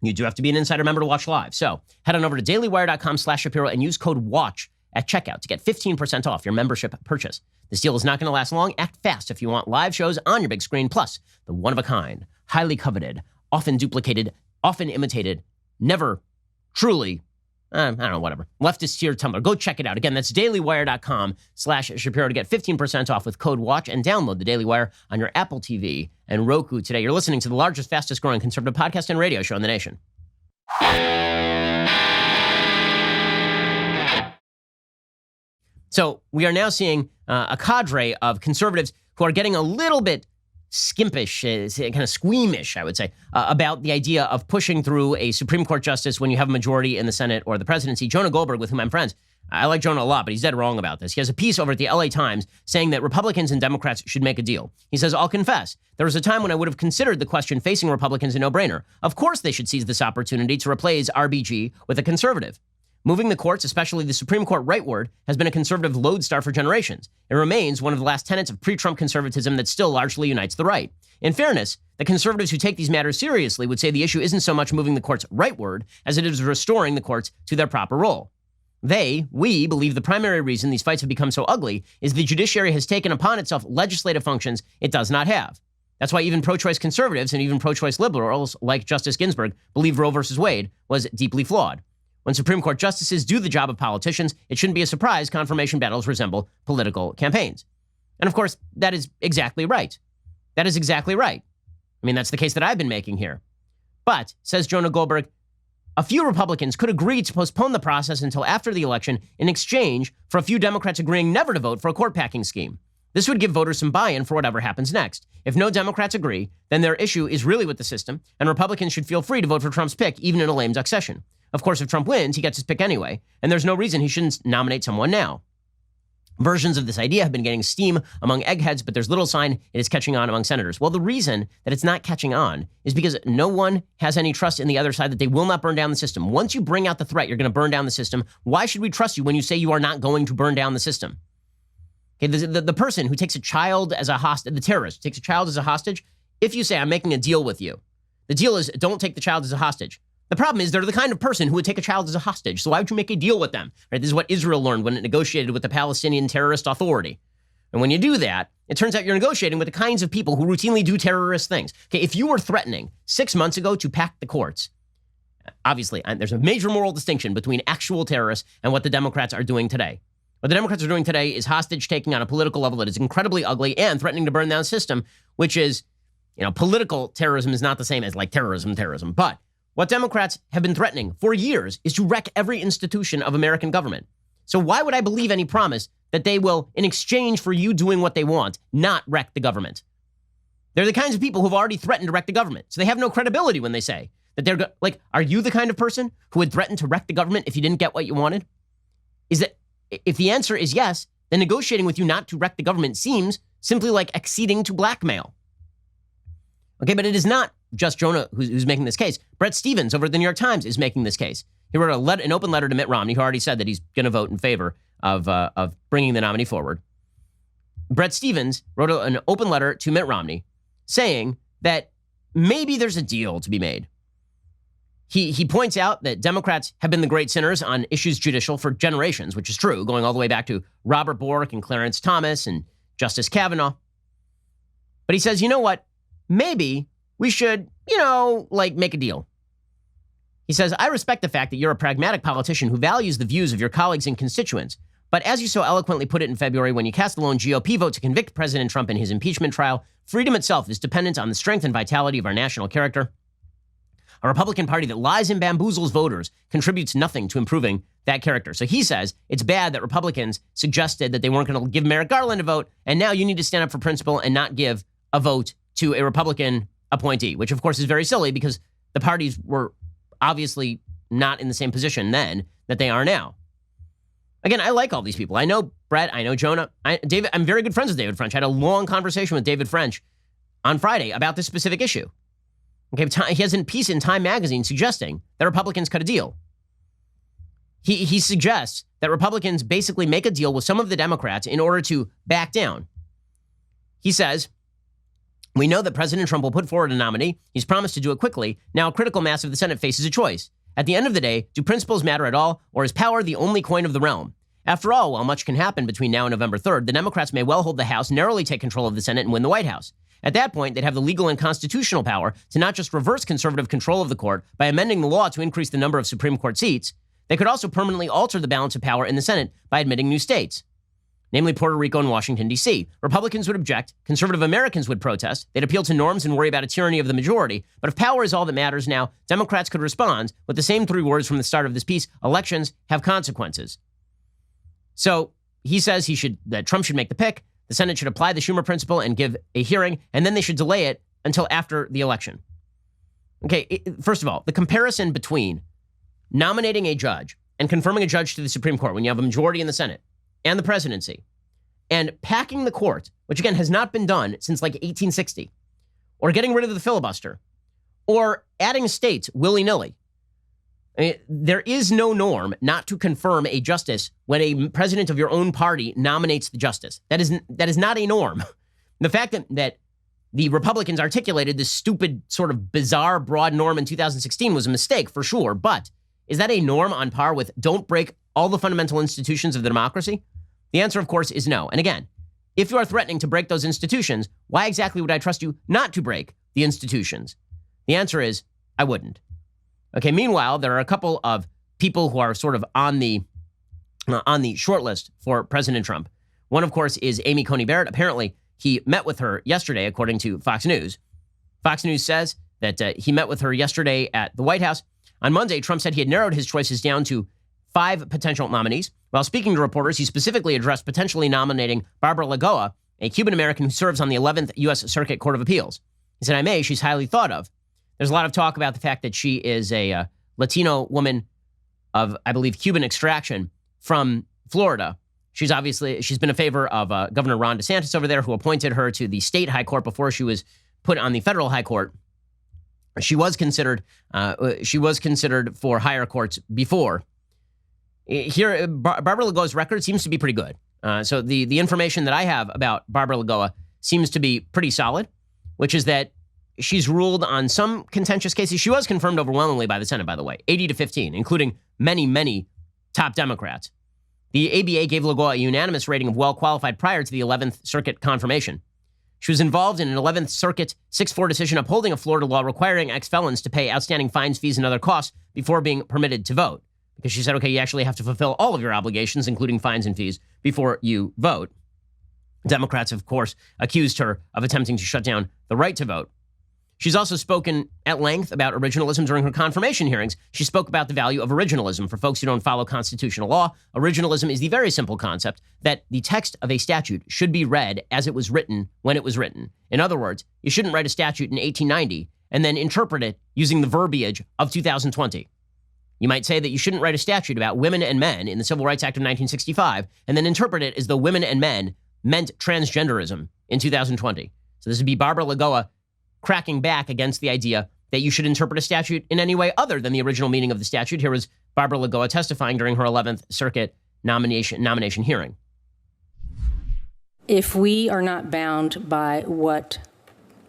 You do have to be an insider member to watch live. So head on over to dailywire.com/Shapiro and use code WATCH at checkout to get 15% off your membership purchase. This deal is not going to last long. Act fast if you want live shows on your big screen, plus the one-of-a-kind, highly coveted, often duplicated, often imitated, never truly, I don't know, whatever, leftist tier Tumblr. Go check it out. Again, that's dailywire.com/Shapiro to get 15% off with code WATCH and download the Daily Wire on your Apple TV and Roku today. You're listening to the largest, fastest growing conservative podcast and radio show in the nation. So we are now seeing a cadre of conservatives who are getting a little bit skimpish, kind of squeamish, I would say, about the idea of pushing through a Supreme Court justice when you have a majority in the Senate or the presidency. Jonah Goldberg, with whom I'm friends, I like Jonah a lot, but he's dead wrong about this. He has a piece over at the LA Times saying that Republicans and Democrats should make a deal. He says, I'll confess, there was a time when I would have considered the question facing Republicans a no-brainer. Of course they should seize this opportunity to replace RBG with a conservative. Moving the courts, especially the Supreme Court rightward, has been a conservative lodestar for generations. It remains one of the last tenets of pre-Trump conservatism that still largely unites the right. In fairness, the conservatives who take these matters seriously would say the issue isn't so much moving the courts rightward as it is restoring the courts to their proper role. We believe the primary reason these fights have become so ugly is the judiciary has taken upon itself legislative functions it does not have. That's why even pro-choice conservatives and even pro-choice liberals like Justice Ginsburg believe Roe versus Wade was deeply flawed. When Supreme Court justices do the job of politicians, it shouldn't be a surprise confirmation battles resemble political campaigns. And of course, that is exactly right. That is exactly right. I mean, that's the case that I've been making here. But, says Jonah Goldberg, a few Republicans could agree to postpone the process until after the election in exchange for a few Democrats agreeing never to vote for a court packing scheme. This would give voters some buy-in for whatever happens next. If no Democrats agree, then their issue is really with the system, and Republicans should feel free to vote for Trump's pick, even in a lame duck session. Of course, if Trump wins, he gets his pick anyway, and there's no reason he shouldn't nominate someone now. Versions of this idea have been getting steam among eggheads, but there's little sign it is catching on among senators. Well, the reason that it's not catching on is because no one has any trust in the other side that they will not burn down the system. Once you bring out the threat, you're going to burn down the system. Why should we trust you when you say you are not going to burn down the system? Okay, the person who takes a child as a hostage, the terrorist who takes a child as a hostage, if you say, I'm making a deal with you, the deal is don't take the child as a hostage. The problem is they're the kind of person who would take a child as a hostage. So why would you make a deal with them? Right? This is what Israel learned when it negotiated with the Palestinian Terrorist Authority. And when you do that, it turns out you're negotiating with the kinds of people who routinely do terrorist things. Okay, if you were threatening 6 months ago to pack the courts, obviously, there's a major moral distinction between actual terrorists and what the Democrats are doing today. What the Democrats are doing today is hostage taking on a political level that is incredibly ugly and threatening to burn down the system, which is, political terrorism is not the same as like terrorism. But what Democrats have been threatening for years is to wreck every institution of American government. So why would I believe any promise that they will, in exchange for you doing what they want, not wreck the government? They're the kinds of people who've already threatened to wreck the government. So they have no credibility when they say that they're like, are you the kind of person who would threaten to wreck the government if you didn't get what you wanted? Is that, if the answer is yes, then negotiating with you not to wreck the government seems simply like acceding to blackmail. Okay, but it is not just Jonah who's making this case. Brett Stevens over at the New York Times is making this case. He wrote an open letter to Mitt Romney, who already said that he's going to vote in favor of bringing the nominee forward. Brett Stevens wrote an open letter to Mitt Romney saying that maybe there's a deal to be made. He points out that Democrats have been the great sinners on issues judicial for generations, which is true, going all the way back to Robert Bork and Clarence Thomas and Justice Kavanaugh. But he says, you know what? Maybe we should, make a deal. He says, I respect the fact that you're a pragmatic politician who values the views of your colleagues and constituents. But as you so eloquently put it in February when you cast the lone GOP vote to convict President Trump in his impeachment trial, freedom itself is dependent on the strength and vitality of our national character. A Republican Party that lies and bamboozles voters contributes nothing to improving that character. So he says it's bad that Republicans suggested that they weren't going to give Merrick Garland a vote, and now you need to stand up for principle and not give a vote to a Republican appointee, which of course is very silly because the parties were obviously not in the same position then that they are now. Again, I like all these people. I know Brett, I know Jonah, David. I'm very good friends with David French. I had a long conversation with David French on Friday about this specific issue. Okay, he has a piece in Time magazine suggesting that Republicans cut a deal. He suggests that Republicans basically make a deal with some of the Democrats in order to back down. He says, we know that President Trump will put forward a nominee. He's promised to do it quickly. Now a critical mass of the Senate faces a choice. At the end of the day, do principles matter at all, or is power the only coin of the realm? After all, while much can happen between now and November 3rd, the Democrats may well hold the House, narrowly take control of the Senate, and win the White House. At that point, they'd have the legal and constitutional power to not just reverse conservative control of the court by amending the law to increase the number of Supreme Court seats, they could also permanently alter the balance of power in the Senate by admitting new states, namely Puerto Rico and Washington, D.C. Republicans would object, conservative Americans would protest, they'd appeal to norms and worry about a tyranny of the majority. But if power is all that matters now, Democrats could respond with the same three words from the start of this piece: elections have consequences. So he says that Trump should make the pick, the Senate should apply the Schumer principle and give a hearing, and then they should delay it until after the election. Okay, first of all, the comparison between nominating a judge and confirming a judge to the Supreme Court when you have a majority in the Senate and the presidency, and packing the court, which again has not been done since like 1860, or getting rid of the filibuster, or adding states willy-nilly. I mean, there is no norm not to confirm a justice when a president of your own party nominates the justice. That is not a norm. The fact that the Republicans articulated this stupid, sort of bizarre, broad norm in 2016 was a mistake for sure, but is that a norm on par with don't break all the fundamental institutions of the democracy? The answer, of course, is no. And again, if you are threatening to break those institutions, why exactly would I trust you not to break the institutions? The answer is, I wouldn't. Okay, meanwhile, there are a couple of people who are sort of on the short list for President Trump. One, of course, is Amy Coney Barrett. Apparently, he met with her yesterday, according to Fox News. Fox News says that he met with her yesterday at the White House. On Monday, Trump said he had narrowed his choices down to 5 potential nominees. While speaking to reporters, he specifically addressed potentially nominating Barbara Lagoa, a Cuban-American who serves on the 11th U.S. Circuit Court of Appeals. He said, she's highly thought of. There's a lot of talk about the fact that she is a Latino woman of, I believe, Cuban extraction from Florida. She's been a favor of Governor Ron DeSantis over there, who appointed her to the state high court before she was put on the federal high court. She was considered for higher courts before. Here, Barbara Lagoa's record seems to be pretty good. So the information that I have about Barbara Lagoa seems to be pretty solid, which is that she's ruled on some contentious cases. She was confirmed overwhelmingly by the Senate, by the way, 80-15, including many, many top Democrats. The ABA gave Lagoa a unanimous rating of well-qualified prior to the 11th Circuit confirmation. She was involved in an 11th Circuit 6-4 decision upholding a Florida law requiring ex-felons to pay outstanding fines, fees, and other costs before being permitted to vote. Because she said, okay, you actually have to fulfill all of your obligations, including fines and fees, before you vote. Democrats, of course, accused her of attempting to shut down the right to vote. She's also spoken at length about originalism during her confirmation hearings. She spoke about the value of originalism. For folks who don't follow constitutional law, originalism is the very simple concept that the text of a statute should be read as it was written when it was written. In other words, you shouldn't write a statute in 1890 and then interpret it using the verbiage of 2020. You might say that you shouldn't write a statute about women and men in the Civil Rights Act of 1965 and then interpret it as though women and men meant transgenderism in 2020. So this would be Barbara Lagoa cracking back against the idea that you should interpret a statute in any way other than the original meaning of the statute. Here was Barbara Lagoa testifying during her 11th Circuit nomination hearing. If we are not bound by what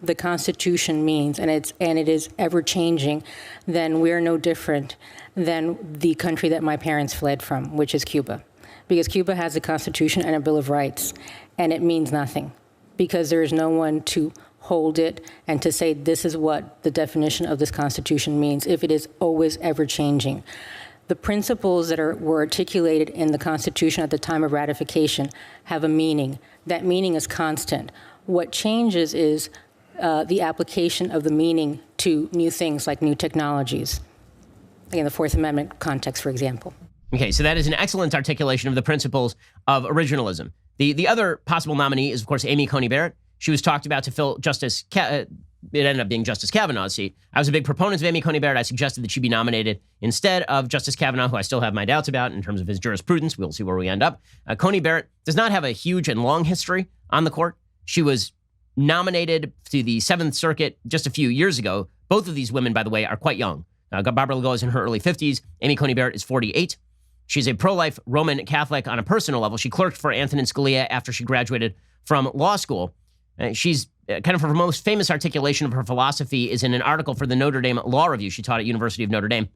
the Constitution means, and it is ever changing, then we're no different than the country that my parents fled from, which is Cuba. Because Cuba has a Constitution and a Bill of Rights, and it means nothing because there is no one to hold it and to say this is what the definition of this Constitution means if it is always ever changing. The principles that were articulated in the Constitution at the time of ratification have a meaning. That meaning is constant. What changes is the application of the meaning to new things like new technologies. In the Fourth Amendment context, for example. Okay, so that is an excellent articulation of the principles of originalism. The other possible nominee is, of course, Amy Coney Barrett. She was talked about to fill it ended up being Justice Kavanaugh's seat. I was a big proponent of Amy Coney Barrett. I suggested that she be nominated instead of Justice Kavanaugh, who I still have my doubts about in terms of his jurisprudence. We'll see where we end up. Coney Barrett does not have a huge and long history on the court. She was nominated to the Seventh Circuit just a few years ago. Both of these women, by the way, are quite young. Barbara Lagoa is in her early 50s. Amy Coney Barrett is 48. She's a pro-life Roman Catholic on a personal level. She clerked for Antonin Scalia after she graduated from law school. She's kind of her most famous articulation of her philosophy is in an article for the Notre Dame Law Review she taught at University of Notre Dame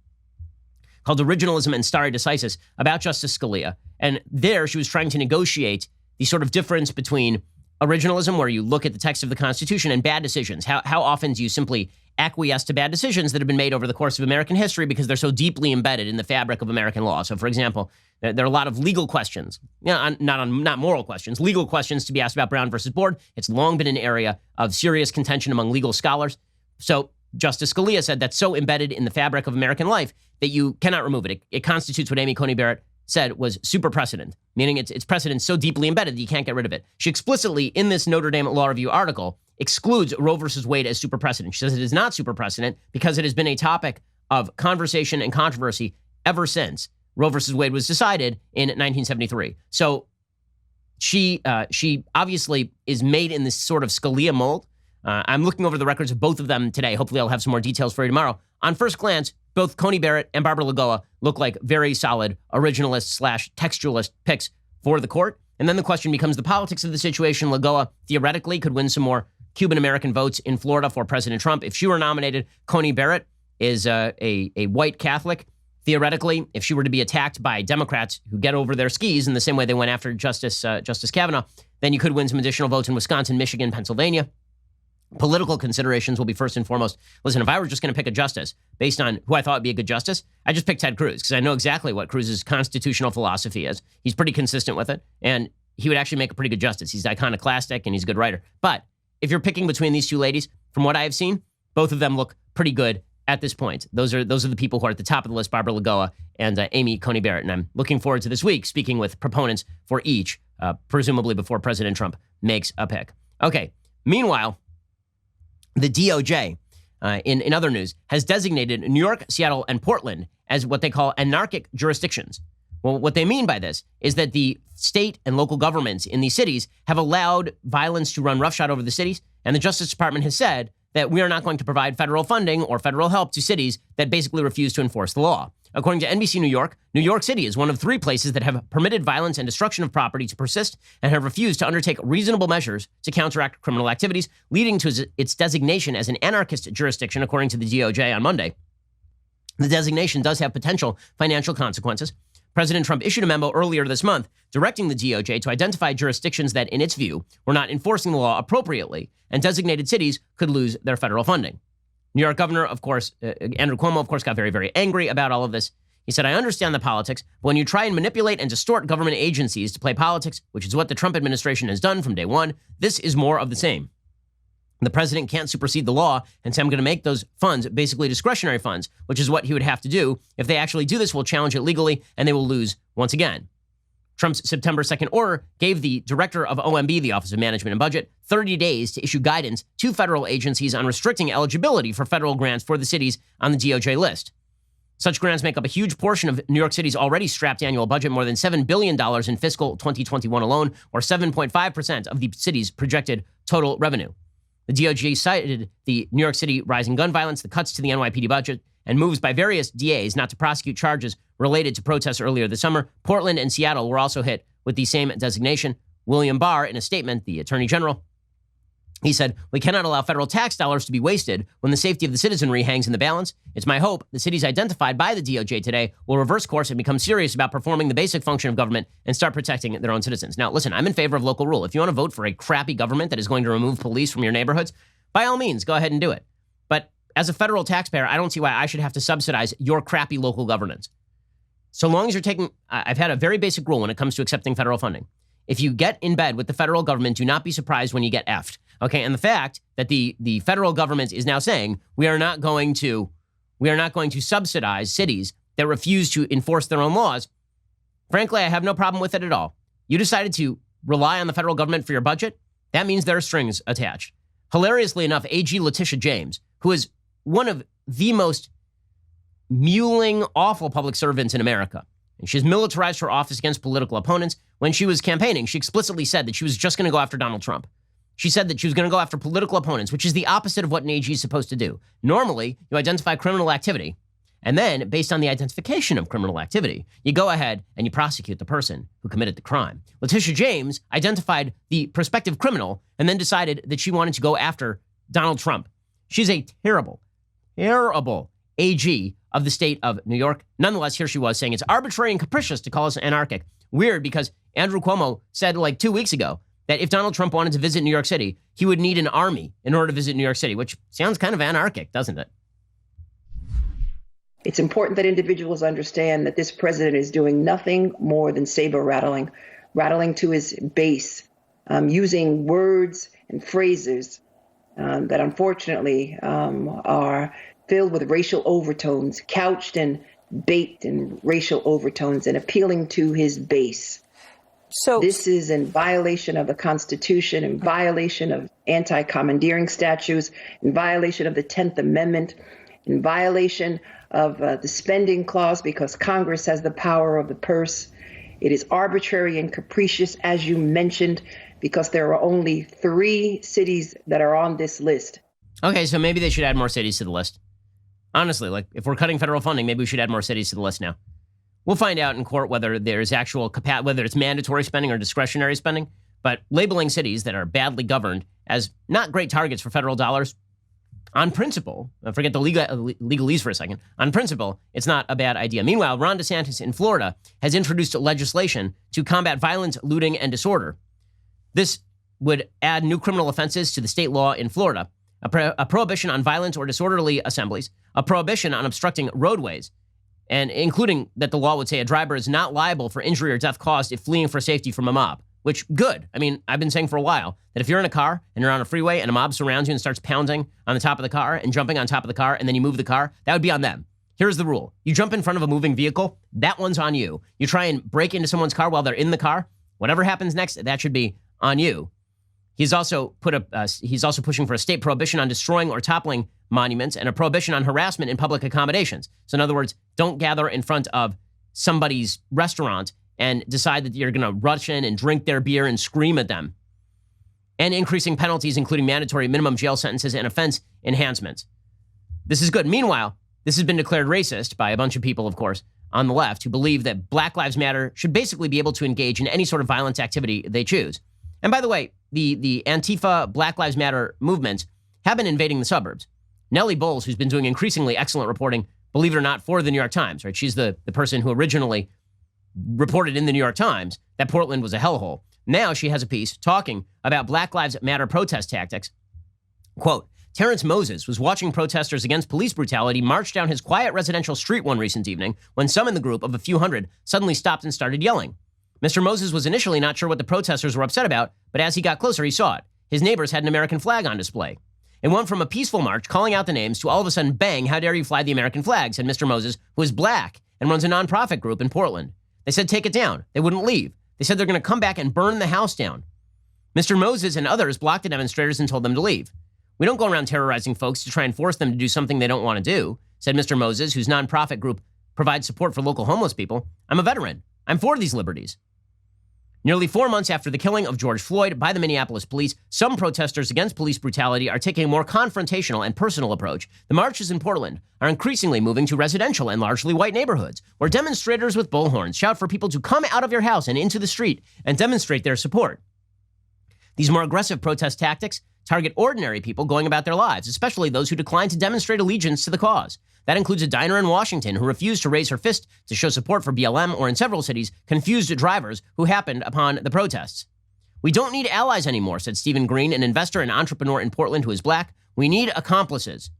called Originalism and Stare Decisis about Justice Scalia. And there she was trying to negotiate the sort of difference between originalism, where you look at the text of the Constitution, and bad decisions. How often do you simply acquiesce to bad decisions that have been made over the course of American history because they're so deeply embedded in the fabric of American law? So, for example, there are a lot of legal questions, not moral questions, legal questions to be asked about Brown versus Board. It's long been an area of serious contention among legal scholars. So Justice Scalia said that's so embedded in the fabric of American life that you cannot remove it. It constitutes what Amy Coney Barrett said was super precedent, meaning it's precedent so deeply embedded that you can't get rid of it. She explicitly, in this Notre Dame Law Review article, excludes Roe versus Wade as super precedent. She says it is not super precedent because it has been a topic of conversation and controversy ever since Roe versus Wade was decided in 1973. So she obviously is made in this sort of Scalia mold. I'm looking over the records of both of them today. Hopefully I'll have some more details for you tomorrow. On first glance, both Coney Barrett and Barbara Lagoa look like very solid originalist/textualist picks for the court. And then the question becomes the politics of the situation. Lagoa theoretically could win some more Cuban-American votes in Florida for President Trump. If she were nominated, Coney Barrett is a white Catholic. Theoretically, if she were to be attacked by Democrats who get over their skis in the same way they went after Justice Kavanaugh, then you could win some additional votes in Wisconsin, Michigan, Pennsylvania. Political considerations will be first and foremost. Listen, if I were just going to pick a justice based on who I thought would be a good justice, I just picked Ted Cruz because I know exactly what Cruz's constitutional philosophy is. He's pretty consistent with it, and he would actually make a pretty good justice. He's iconoclastic, and he's a good writer. But if you're picking between these two ladies, from what I have seen, both of them look pretty good at this point. Those are the people who are at the top of the list, Barbara Lagoa and Amy Coney Barrett. And I'm looking forward to this week speaking with proponents for each, presumably before President Trump makes a pick. Okay, meanwhile, the DOJ, in other news, has designated New York, Seattle, and Portland as what they call anarchic jurisdictions. Well, what they mean by this is that the state and local governments in these cities have allowed violence to run roughshod over the cities, and the Justice Department has said that we are not going to provide federal funding or federal help to cities that basically refuse to enforce the law. According to NBC New York City is one of 3 places that have permitted violence and destruction of property to persist and have refused to undertake reasonable measures to counteract criminal activities, leading to its designation as an anarchist jurisdiction, according to the DOJ on Monday. The designation does have potential financial consequences. President Trump issued a memo earlier this month directing the DOJ to identify jurisdictions that, in its view, were not enforcing the law appropriately, and designated cities could lose their federal funding. New York Governor, of course, Andrew Cuomo, of course, got very, very angry about all of this. He said, I understand the politics, but when you try and manipulate and distort government agencies to play politics, which is what the Trump administration has done from day one, this is more of the same. The president can't supersede the law and say, I'm going to make those funds basically discretionary funds, which is what he would have to do. If they actually do this, we'll challenge it legally, and they will lose once again. Trump's September 2nd order gave the director of OMB, the Office of Management and Budget, 30 days to issue guidance to federal agencies on restricting eligibility for federal grants for the cities on the DOJ list. Such grants make up a huge portion of New York City's already strapped annual budget, more than $7 billion in fiscal 2021 alone, or 7.5% of the city's projected total revenue. The DOJ cited the New York City rising gun violence, the cuts to the NYPD budget, and moves by various DAs not to prosecute charges related to protests earlier this summer. Portland and Seattle were also hit with the same designation. William Barr, in a statement, the Attorney General, he said, "We cannot allow federal tax dollars to be wasted when the safety of the citizenry hangs in the balance. It's my hope the cities identified by the DOJ today will reverse course and become serious about performing the basic function of government and start protecting their own citizens." Now, listen, I'm in favor of local rule. If you want to vote for a crappy government that is going to remove police from your neighborhoods, by all means, go ahead and do it. But as a federal taxpayer, I don't see why I should have to subsidize your crappy local governance. So long as you're taking, I've had a very basic rule when it comes to accepting federal funding. If you get in bed with the federal government, do not be surprised when you get effed. Okay, and the fact that the federal government is now saying we are not going to subsidize cities that refuse to enforce their own laws, frankly, I have no problem with it at all. You decided to rely on the federal government for your budget, that means there are strings attached. Hilariously enough, AG Letitia James, who is one of the most mewling, awful public servants in America, and she's militarized her office against political opponents. When she was campaigning, she explicitly said that she was just going to go after Donald Trump. She said that she was going to go after political opponents, which is the opposite of what an AG is supposed to do. Normally, you identify criminal activity, and then, based on the identification of criminal activity, you go ahead and you prosecute the person who committed the crime. Letitia James identified the prospective criminal and then decided that she wanted to go after Donald Trump. She's a terrible, terrible AG of the state of New York. Nonetheless, here she was saying it's arbitrary and capricious to call us anarchic. Weird, because Andrew Cuomo said like 2 weeks ago that if Donald Trump wanted to visit New York City, he would need an army in order to visit New York City, which sounds kind of anarchic, doesn't it? It's important that individuals understand that this president is doing nothing more than saber rattling to his base, using words and phrases that unfortunately are filled with racial overtones, couched and baked in racial overtones, and appealing to his base. So this is in violation of the Constitution, in violation of anti-commandeering statutes, in violation of the 10th Amendment, in violation of the spending clause, because Congress has the power of the purse. It is arbitrary and capricious, as you mentioned, because there are only 3 cities that are on this list. Okay, so maybe they should add more cities to the list. Honestly, like, if we're cutting federal funding, maybe we should add more cities to the list now. We'll find out in court whether there's actual whether it's mandatory spending or discretionary spending. But labeling cities that are badly governed as not great targets for federal dollars, on principle, forget the legalese for a second, on principle, it's not a bad idea. Meanwhile, Ron DeSantis in Florida has introduced legislation to combat violence, looting, and disorder. This would add new criminal offenses to the state law in Florida, a prohibition on violent or disorderly assemblies, a prohibition on obstructing roadways, and including that the law would say a driver is not liable for injury or death caused if fleeing for safety from a mob, which, good. I mean, I've been saying for a while that if you're in a car and you're on a freeway and a mob surrounds you and starts pounding on the top of the car and jumping on top of the car and then you move the car, that would be on them. Here's the rule. You jump in front of a moving vehicle, that one's on you. You try and break into someone's car while they're in the car, whatever happens next, that should be on you. He's also pushing for a state prohibition on destroying or toppling monuments and a prohibition on harassment in public accommodations. So in other words, don't gather in front of somebody's restaurant and decide that you're going to rush in and drink their beer and scream at them. And increasing penalties, including mandatory minimum jail sentences and offense enhancements. This is good. Meanwhile, this has been declared racist by a bunch of people, of course, on the left who believe that Black Lives Matter should basically be able to engage in any sort of violent activity they choose. And by the way, the Antifa Black Lives Matter movements have been invading the suburbs. Nellie Bowles, who's been doing increasingly excellent reporting, believe it or not, for the New York Times, right? She's the person who originally reported in the New York Times that Portland was a hellhole. Now she has a piece talking about Black Lives Matter protest tactics. Quote, Terrence Moses was watching protesters against police brutality march down his quiet residential street one recent evening when some in the group of a few hundred suddenly stopped and started yelling. Mr. Moses was initially not sure what the protesters were upset about, but as he got closer, he saw it. His neighbors had an American flag on display. It went from a peaceful march calling out the names to all of a sudden, bang, how dare you fly the American flag, said Mr. Moses, who is black and runs a nonprofit group in Portland. They said, take it down. They wouldn't leave. They said they're going to come back and burn the house down. Mr. Moses and others blocked the demonstrators and told them to leave. We don't go around terrorizing folks to try and force them to do something they don't want to do, said Mr. Moses, whose nonprofit group provides support for local homeless people. I'm a veteran. I'm for these liberties. Nearly 4 months after the killing of George Floyd by the Minneapolis police, some protesters against police brutality are taking a more confrontational and personal approach. The marches in Portland are increasingly moving to residential and largely white neighborhoods, where demonstrators with bullhorns shout for people to come out of your house and into the street and demonstrate their support. These more aggressive protest tactics target ordinary people going about their lives, especially those who decline to demonstrate allegiance to the cause. That includes a diner in Washington who refused to raise her fist to show support for BLM, or in several cities, confused drivers who happened upon the protests. We don't need allies anymore, said Stephen Green, an investor and entrepreneur in Portland who is black. We need accomplices.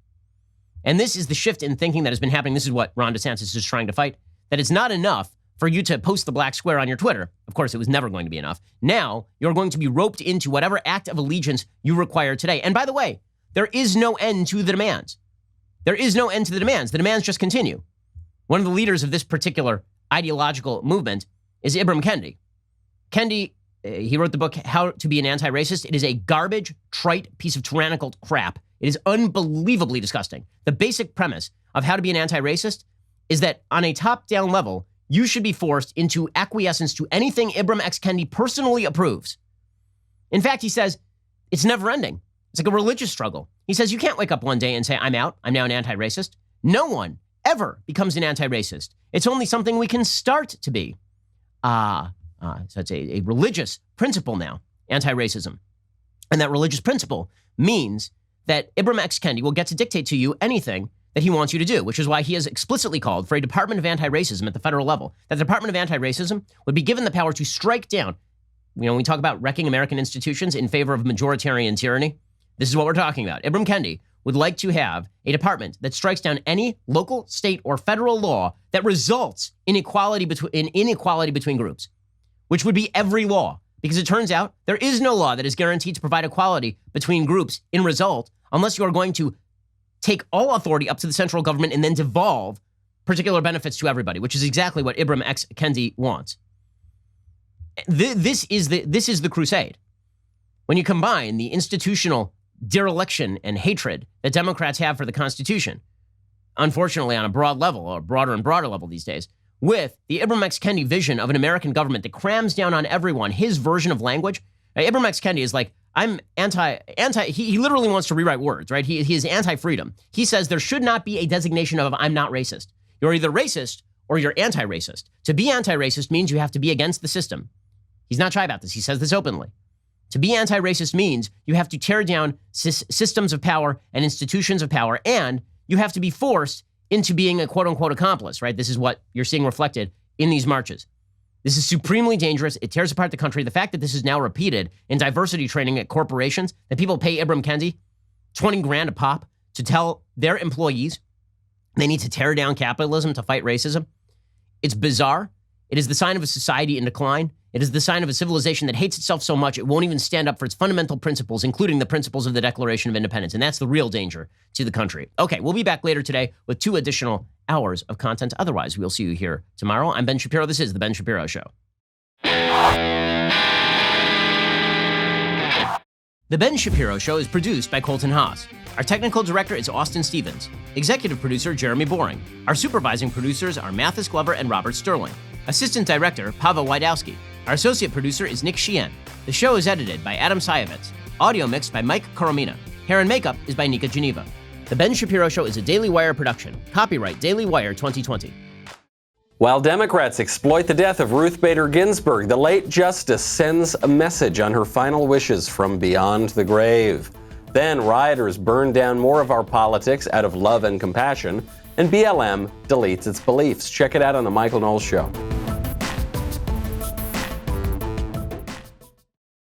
And this is the shift in thinking that has been happening. This is what Ron DeSantis is trying to fight, that it's not enough for you to post the black square on your Twitter. Of course, it was never going to be enough. Now, you're going to be roped into whatever act of allegiance you require today. And by the way, there is no end to the demands. There is no end to the demands. The demands just continue. One of the leaders of this particular ideological movement is Ibram Kendi. Kendi, he wrote the book, How to Be an Anti-Racist. It is a garbage, trite piece of tyrannical crap. It is unbelievably disgusting. The basic premise of How to Be an Anti-Racist is that on a top-down level, you should be forced into acquiescence to anything Ibram X. Kendi personally approves. In fact, he says, it's never-ending. It's like a religious struggle. He says you can't wake up one day and say, I'm out, I'm now an anti-racist. No one ever becomes an anti-racist. It's only something we can start to be. So it's a religious principle now, anti-racism. And that religious principle means that Ibram X. Kendi will get to dictate to you anything that he wants you to do, which is why he has explicitly called for a Department of Anti-Racism at the federal level. That the Department of Anti-Racism would be given the power to strike down, when we talk about wrecking American institutions in favor of majoritarian tyranny, this is what we're talking about. Ibram Kendi would like to have a department that strikes down any local, state, or federal law that results in inequality between groups, which would be every law. Because it turns out there is no law that is guaranteed to provide equality between groups in result, unless you are going to take all authority up to the central government and then devolve particular benefits to everybody, which is exactly what Ibram X. Kendi wants. This is the crusade. When you combine the institutional dereliction and hatred that Democrats have for the Constitution, unfortunately on a broad level, or broader and broader level these days, with the Ibram X. Kendi vision of an American government that crams down on everyone his version of language. Ibram X. Kendi is like, I'm anti, he literally wants to rewrite words, right? He is anti-freedom. He says there should not be a designation of I'm not racist. You're either racist or you're anti-racist. To be anti-racist means you have to be against the system. He's not shy about this. He says this openly. To be anti-racist means you have to tear down systems of power and institutions of power, and you have to be forced into being a quote-unquote accomplice, right? This is what you're seeing reflected in these marches. This is supremely dangerous. It tears apart the country. The fact that this is now repeated in diversity training at corporations, that people pay Ibram Kendi $20,000 a pop to tell their employees they need to tear down capitalism to fight racism. It's bizarre. It is the sign of a society in decline. It is the sign of a civilization that hates itself so much it won't even stand up for its fundamental principles, including the principles of the Declaration of Independence. And that's the real danger to the country. Okay, we'll be back later today with 2 additional hours of content. Otherwise, we'll see you here tomorrow. I'm Ben Shapiro. This is The Ben Shapiro Show. The Ben Shapiro Show is produced by Colton Haas. Our technical director is Austin Stevens. Executive producer, Jeremy Boring. Our supervising producers are Mathis Glover and Robert Sterling. Assistant director, Pavel Wydowski. Our associate producer is Nick Sheehan. The show is edited by Adam Sayevitz. Audio mixed by Mike Coromina. Hair and makeup is by Nika Geneva. The Ben Shapiro Show is a Daily Wire production. Copyright Daily Wire 2020. While Democrats exploit the death of Ruth Bader Ginsburg, the late justice sends a message on her final wishes from beyond the grave. Then rioters burn down more of our politics out of love and compassion, and BLM deletes its beliefs. Check it out on The Michael Knowles Show.